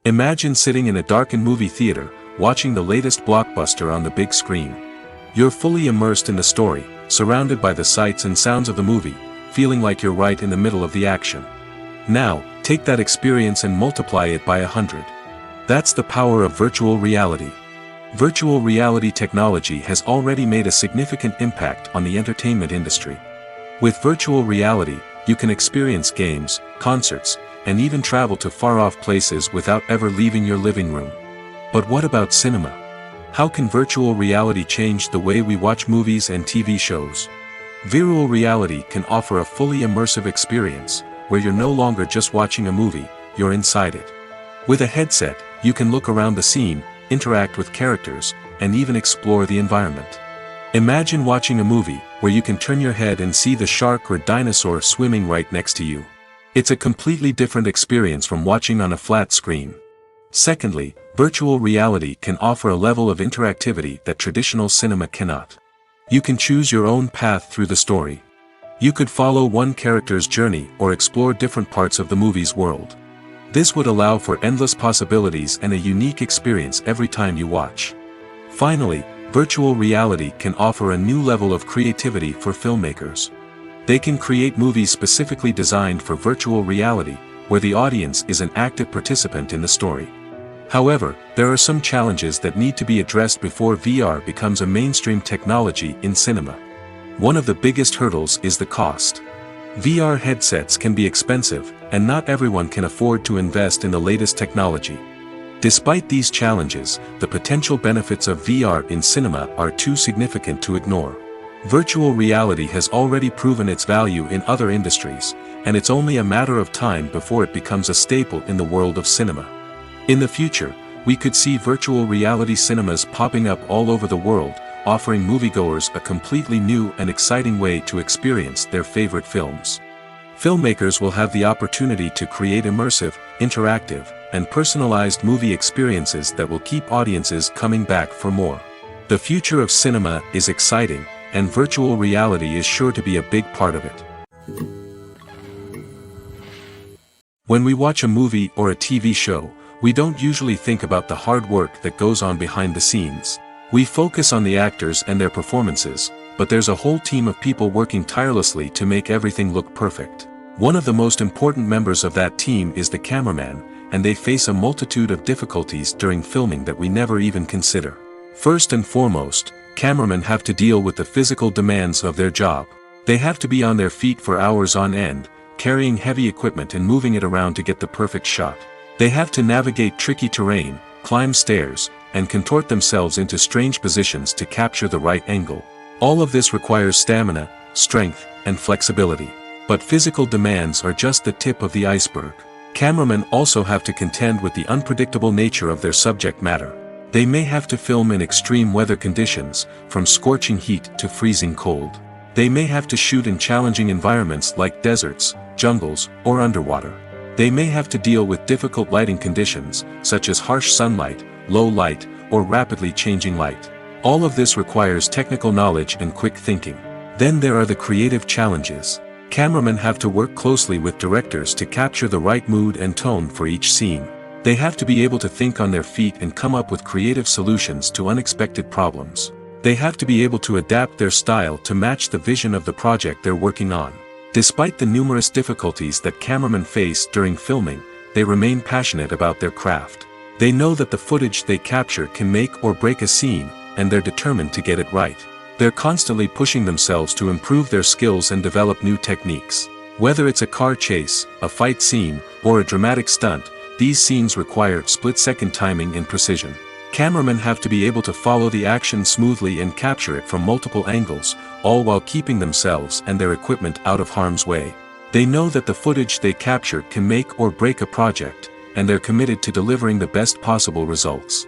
Imagine sitting in a darkened movie theater, watching the latest blockbuster on the big screen. You're fully immersed in the story, surrounded by the sights and sounds of the movie, feeling like you're right in the middle of the action. Now, take that experience and multiply it by 100. That's the power of virtual reality. Virtual reality technology has already made a significant impact on the entertainment industry. With virtual reality, you can experience games, concerts, and even travel to far-off places without ever leaving your living room. But what about cinema? How can virtual reality change the way we watch movies and TV shows? Virtual reality can offer a fully immersive experience, where you're no longer just watching a movie, you're inside it. With a headset, you can look around the scene, interact with characters, and even explore the environment. Imagine watching a movie, where you can turn your head and see the shark or dinosaur swimming right next to you. It's a completely different experience from watching on a flat screen. Secondly, virtual reality can offer a level of interactivity that traditional cinema cannot. You can choose your own path through the story. You could follow one character's journey or explore different parts of the movie's world. This would allow for endless possibilities and a unique experience every time you watch. Finally, virtual reality can offer a new level of creativity for filmmakers. They can create movies specifically designed for virtual reality, where the audience is an active participant in the story. However, there are some challenges that need to be addressed before VR becomes a mainstream technology in cinema. One of the biggest hurdles is the cost. VR headsets can be expensive, and not everyone can afford to invest in the latest technology. Despite these challenges, the potential benefits of VR in cinema are too significant to ignore. Virtual reality has already proven its value in other industries, and it's only a matter of time before it becomes a staple in the world of cinema. In the future, we could see virtual reality cinemas popping up all over the world, offering moviegoers a completely new and exciting way to experience their favorite films. Filmmakers will have the opportunity to create immersive, interactive, and personalized movie experiences that will keep audiences coming back for more. The future of cinema is exciting, and virtual reality is sure to be a big part of it. When we watch a movie or a TV show, we don't usually think about the hard work that goes on behind the scenes. We focus on the actors and their performances, but there's a whole team of people working tirelessly to make everything look perfect. One of the most important members of that team is the cameraman, and they face a multitude of difficulties during filming that we never even consider. First and foremost, cameramen have to deal with the physical demands of their job. They have to be on their feet for hours on end, carrying heavy equipment and moving it around to get the perfect shot. They have to navigate tricky terrain, climb stairs, and contort themselves into strange positions to capture the right angle. All of this requires stamina, strength, and flexibility. But physical demands are just the tip of the iceberg. Cameramen also have to contend with the unpredictable nature of their subject matter. They may have to film in extreme weather conditions, from scorching heat to freezing cold. They may have to shoot in challenging environments like deserts, jungles, or underwater. They may have to deal with difficult lighting conditions, such as harsh sunlight, low light, or rapidly changing light. All of this requires technical knowledge and quick thinking. Then there are the creative challenges. Cameramen have to work closely with directors to capture the right mood and tone for each scene. They have to be able to think on their feet and come up with creative solutions to unexpected problems. They have to be able to adapt their style to match the vision of the project they're working on. Despite the numerous difficulties that cameramen face during filming, they remain passionate about their craft. They know that the footage they capture can make or break a scene, and they're determined to get it right. They're constantly pushing themselves to improve their skills and develop new techniques. Whether it's a car chase, a fight scene, or a dramatic stunt, these scenes require split-second timing and precision. Cameramen have to be able to follow the action smoothly and capture it from multiple angles, all while keeping themselves and their equipment out of harm's way. They know that the footage they capture can make or break a project, and they're committed to delivering the best possible results.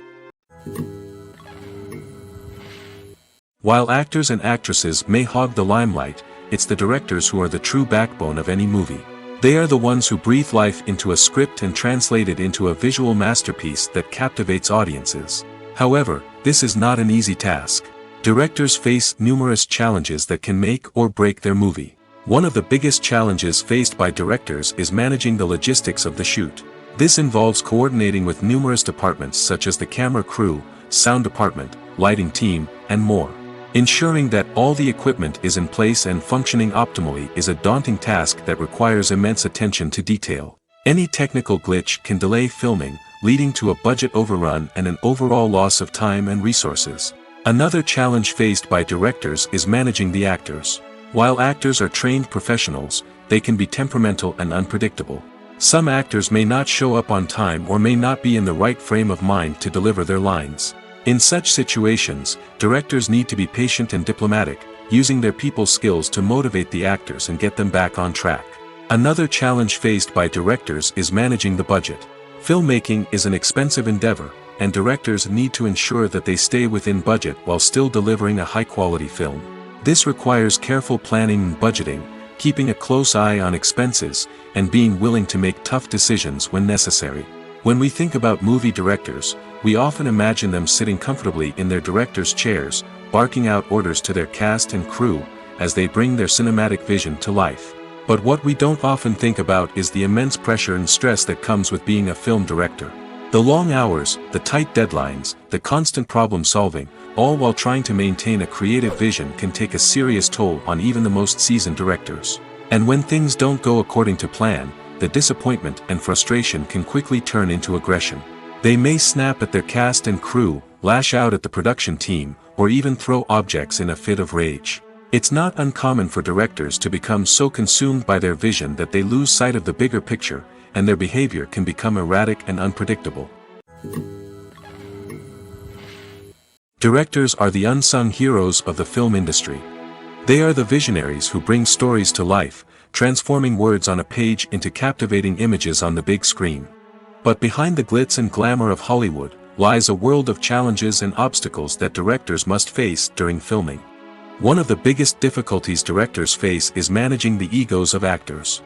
While actors and actresses may hog the limelight, it's the directors who are the true backbone of any movie. They are the ones who breathe life into a script and translate it into a visual masterpiece that captivates audiences. However, this is not an easy task. Directors face numerous challenges that can make or break their movie. One of the biggest challenges faced by directors is managing the logistics of the shoot. This involves coordinating with numerous departments such as the camera crew, sound department, lighting team, and more. Ensuring that all the equipment is in place and functioning optimally is a daunting task that requires immense attention to detail. Any technical glitch can delay filming, leading to a budget overrun and an overall loss of time and resources. Another challenge faced by directors is managing the actors. While actors are trained professionals, they can be temperamental and unpredictable. Some actors may not show up on time or may not be in the right frame of mind to deliver their lines. In such situations, directors need to be patient and diplomatic, using their people skills to motivate the actors and get them back on track. Another challenge faced by directors is managing the budget. Filmmaking is an expensive endeavor, and directors need to ensure that they stay within budget while still delivering a high-quality film. This requires careful planning and budgeting, keeping a close eye on expenses, and being willing to make tough decisions when necessary. When we think about movie directors, we often imagine them sitting comfortably in their director's chairs, barking out orders to their cast and crew, as they bring their cinematic vision to life. But what we don't often think about is the immense pressure and stress that comes with being a film director. The long hours, the tight deadlines, the constant problem solving, all while trying to maintain a creative vision can take a serious toll on even the most seasoned directors. And when things don't go according to plan, the disappointment and frustration can quickly turn into aggression. They may snap at their cast and crew, lash out at the production team, or even throw objects in a fit of rage. It's not uncommon for directors to become so consumed by their vision that they lose sight of the bigger picture, and their behavior can become erratic and unpredictable. Directors are the unsung heroes of the film industry. They are the visionaries who bring stories to life, transforming words on a page into captivating images on the big screen. But behind the glitz and glamour of Hollywood, lies a world of challenges and obstacles that directors must face during filming. One of the biggest difficulties directors face is managing the egos of actors.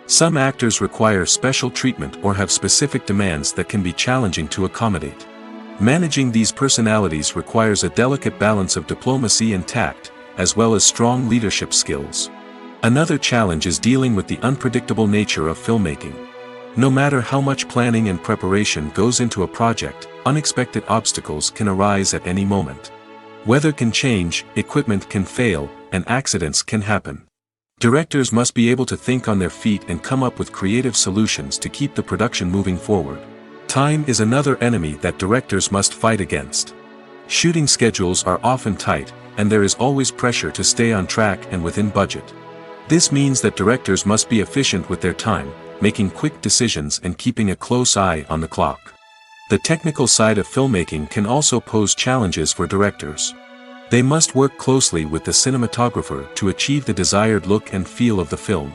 Some actors require special treatment or have specific demands that can be challenging to accommodate. Managing these personalities requires a delicate balance of diplomacy and tact, as well as strong leadership skills. Another challenge is dealing with the unpredictable nature of filmmaking. No matter how much planning and preparation goes into a project, unexpected obstacles can arise at any moment. Weather can change, equipment can fail, and accidents can happen. Directors must be able to think on their feet and come up with creative solutions to keep the production moving forward. Time is another enemy that directors must fight against. Shooting schedules are often tight, and there is always pressure to stay on track and within budget. This means that directors must be efficient with their time, making quick decisions and keeping a close eye on the clock. The technical side of filmmaking can also pose challenges for directors. They must work closely with the cinematographer to achieve the desired look and feel of the film.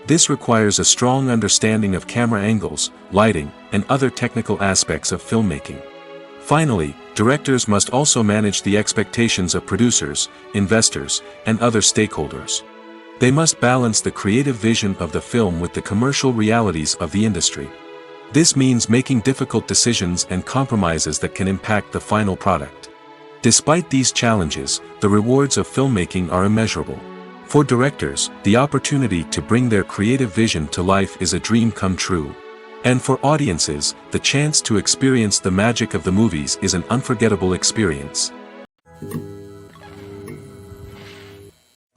This requires a strong understanding of camera angles, lighting, and other technical aspects of filmmaking. Finally, directors must also manage the expectations of producers, investors, and other stakeholders. They must balance the creative vision of the film with the commercial realities of the industry. This means making difficult decisions and compromises that can impact the final product. Despite these challenges, the rewards of filmmaking are immeasurable. For directors, the opportunity to bring their creative vision to life is a dream come true. And for audiences, the chance to experience the magic of the movies is an unforgettable experience.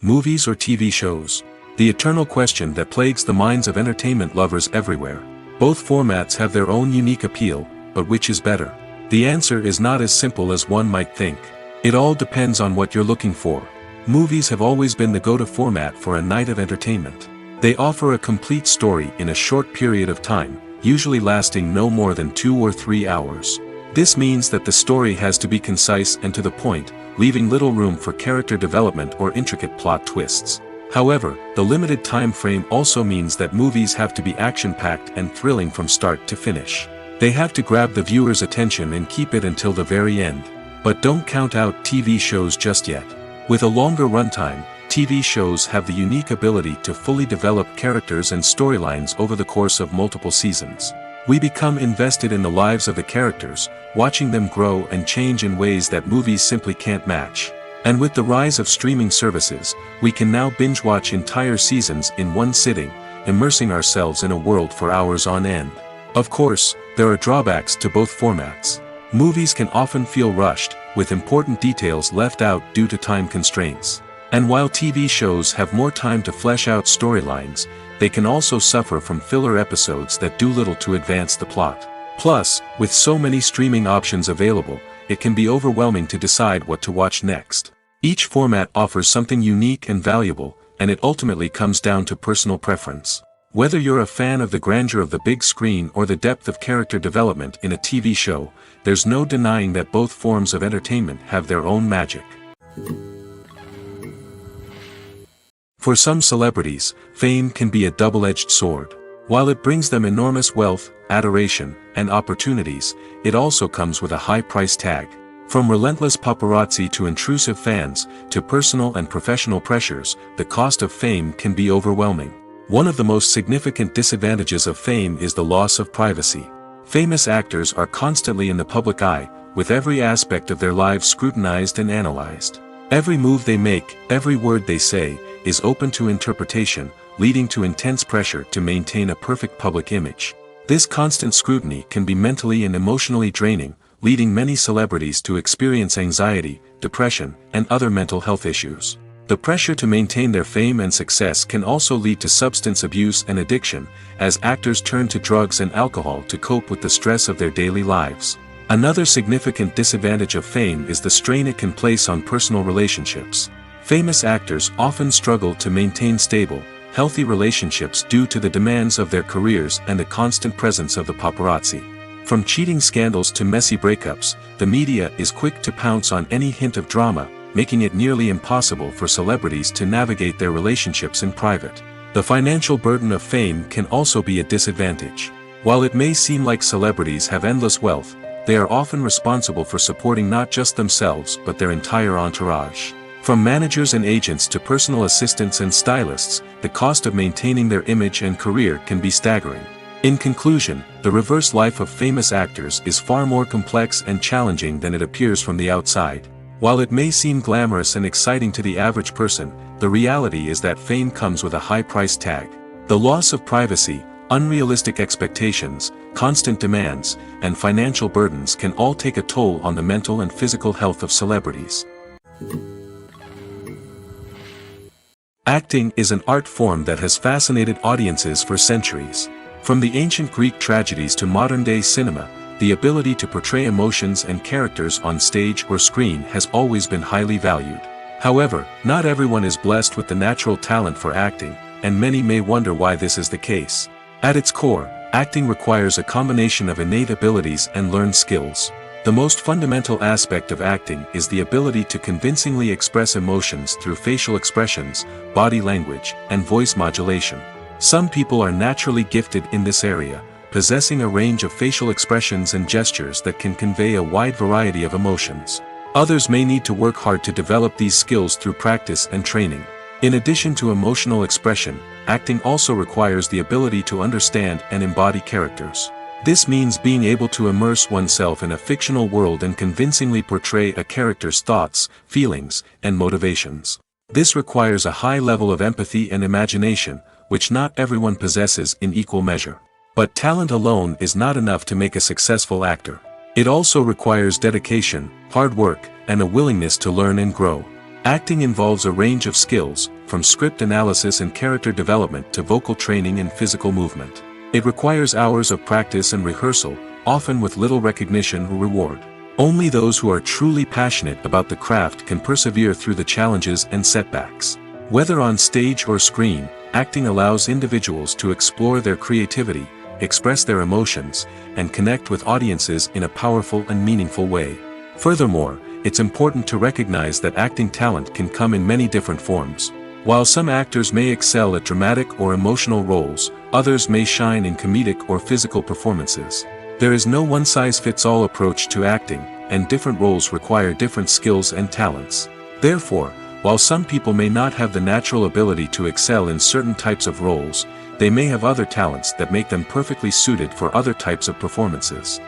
Movies or TV shows? The eternal question that plagues the minds of entertainment lovers everywhere. Both formats have their own unique appeal, but which is better? The answer is not as simple as one might think. It all depends on what you're looking for. Movies have always been the go-to format for a night of entertainment. They offer a complete story in a short period of time, usually lasting no more than 2 or 3 hours. This means that the story has to be concise and to the point, leaving little room for character development or intricate plot twists. However, the limited time frame also means that movies have to be action-packed and thrilling from start to finish. They have to grab the viewer's attention and keep it until the very end. But don't count out TV shows just yet. With a longer runtime, TV shows have the unique ability to fully develop characters and storylines over the course of multiple seasons. We become invested in the lives of the characters, watching them grow and change in ways that movies simply can't match. And with the rise of streaming services, we can now binge-watch entire seasons in one sitting, immersing ourselves in a world for hours on end. Of course, there are drawbacks to both formats. Movies can often feel rushed, with important details left out due to time constraints. And while TV shows have more time to flesh out storylines, they can also suffer from filler episodes that do little to advance the plot. Plus, with so many streaming options available, it can be overwhelming to decide what to watch next. Each format offers something unique and valuable, and it ultimately comes down to personal preference. Whether you're a fan of the grandeur of the big screen or the depth of character development in a TV show, there's no denying that both forms of entertainment have their own magic. For some celebrities, fame can be a double-edged sword. While it brings them enormous wealth, adoration, and opportunities, it also comes with a high price tag. From relentless paparazzi to intrusive fans, to personal and professional pressures, the cost of fame can be overwhelming. One of the most significant disadvantages of fame is the loss of privacy. Famous actors are constantly in the public eye, with every aspect of their lives scrutinized and analyzed. Every move they make, every word they say, is open to interpretation, leading to intense pressure to maintain a perfect public image. This constant scrutiny can be mentally and emotionally draining, leading many celebrities to experience anxiety, depression, and other mental health issues. The pressure to maintain their fame and success can also lead to substance abuse and addiction, as actors turn to drugs and alcohol to cope with the stress of their daily lives. Another significant disadvantage of fame is the strain it can place on personal relationships. Famous actors often struggle to maintain stable, healthy relationships due to the demands of their careers and the constant presence of the paparazzi. From cheating scandals to messy breakups, the media is quick to pounce on any hint of drama, making it nearly impossible for celebrities to navigate their relationships in private. The financial burden of fame can also be a disadvantage. While it may seem like celebrities have endless wealth, they are often responsible for supporting not just themselves but their entire entourage. From managers and agents to personal assistants and stylists, the cost of maintaining their image and career can be staggering. In conclusion, the reverse life of famous actors is far more complex and challenging than it appears from the outside. While it may seem glamorous and exciting to the average person, the reality is that fame comes with a high price tag. The loss of privacy, unrealistic expectations, constant demands, and financial burdens can all take a toll on the mental and physical health of celebrities. Acting is an art form that has fascinated audiences for centuries. From the ancient Greek tragedies to modern-day cinema, the ability to portray emotions and characters on stage or screen has always been highly valued. However, not everyone is blessed with the natural talent for acting, and many may wonder why this is the case. At its core, acting requires a combination of innate abilities and learned skills. The most fundamental aspect of acting is the ability to convincingly express emotions through facial expressions, body language, and voice modulation. Some people are naturally gifted in this area, possessing a range of facial expressions and gestures that can convey a wide variety of emotions. Others may need to work hard to develop these skills through practice and training. In addition to emotional expression, acting also requires the ability to understand and embody characters. This means being able to immerse oneself in a fictional world and convincingly portray a character's thoughts, feelings, and motivations. This requires a high level of empathy and imagination, which not everyone possesses in equal measure. But talent alone is not enough to make a successful actor. It also requires dedication, hard work, and a willingness to learn and grow. Acting involves a range of skills, from script analysis and character development to vocal training and physical movement. It requires hours of practice and rehearsal, often with little recognition or reward. Only those who are truly passionate about the craft can persevere through the challenges and setbacks. Whether on stage or screen, acting allows individuals to explore their creativity, express their emotions, and connect with audiences in a powerful and meaningful way. Furthermore, it's important to recognize that acting talent can come in many different forms. While some actors may excel at dramatic or emotional roles, others may shine in comedic or physical performances. There is no one-size-fits-all approach to acting, and different roles require different skills and talents. Therefore, while some people may not have the natural ability to excel in certain types of roles, they may have other talents that make them perfectly suited for other types of performances.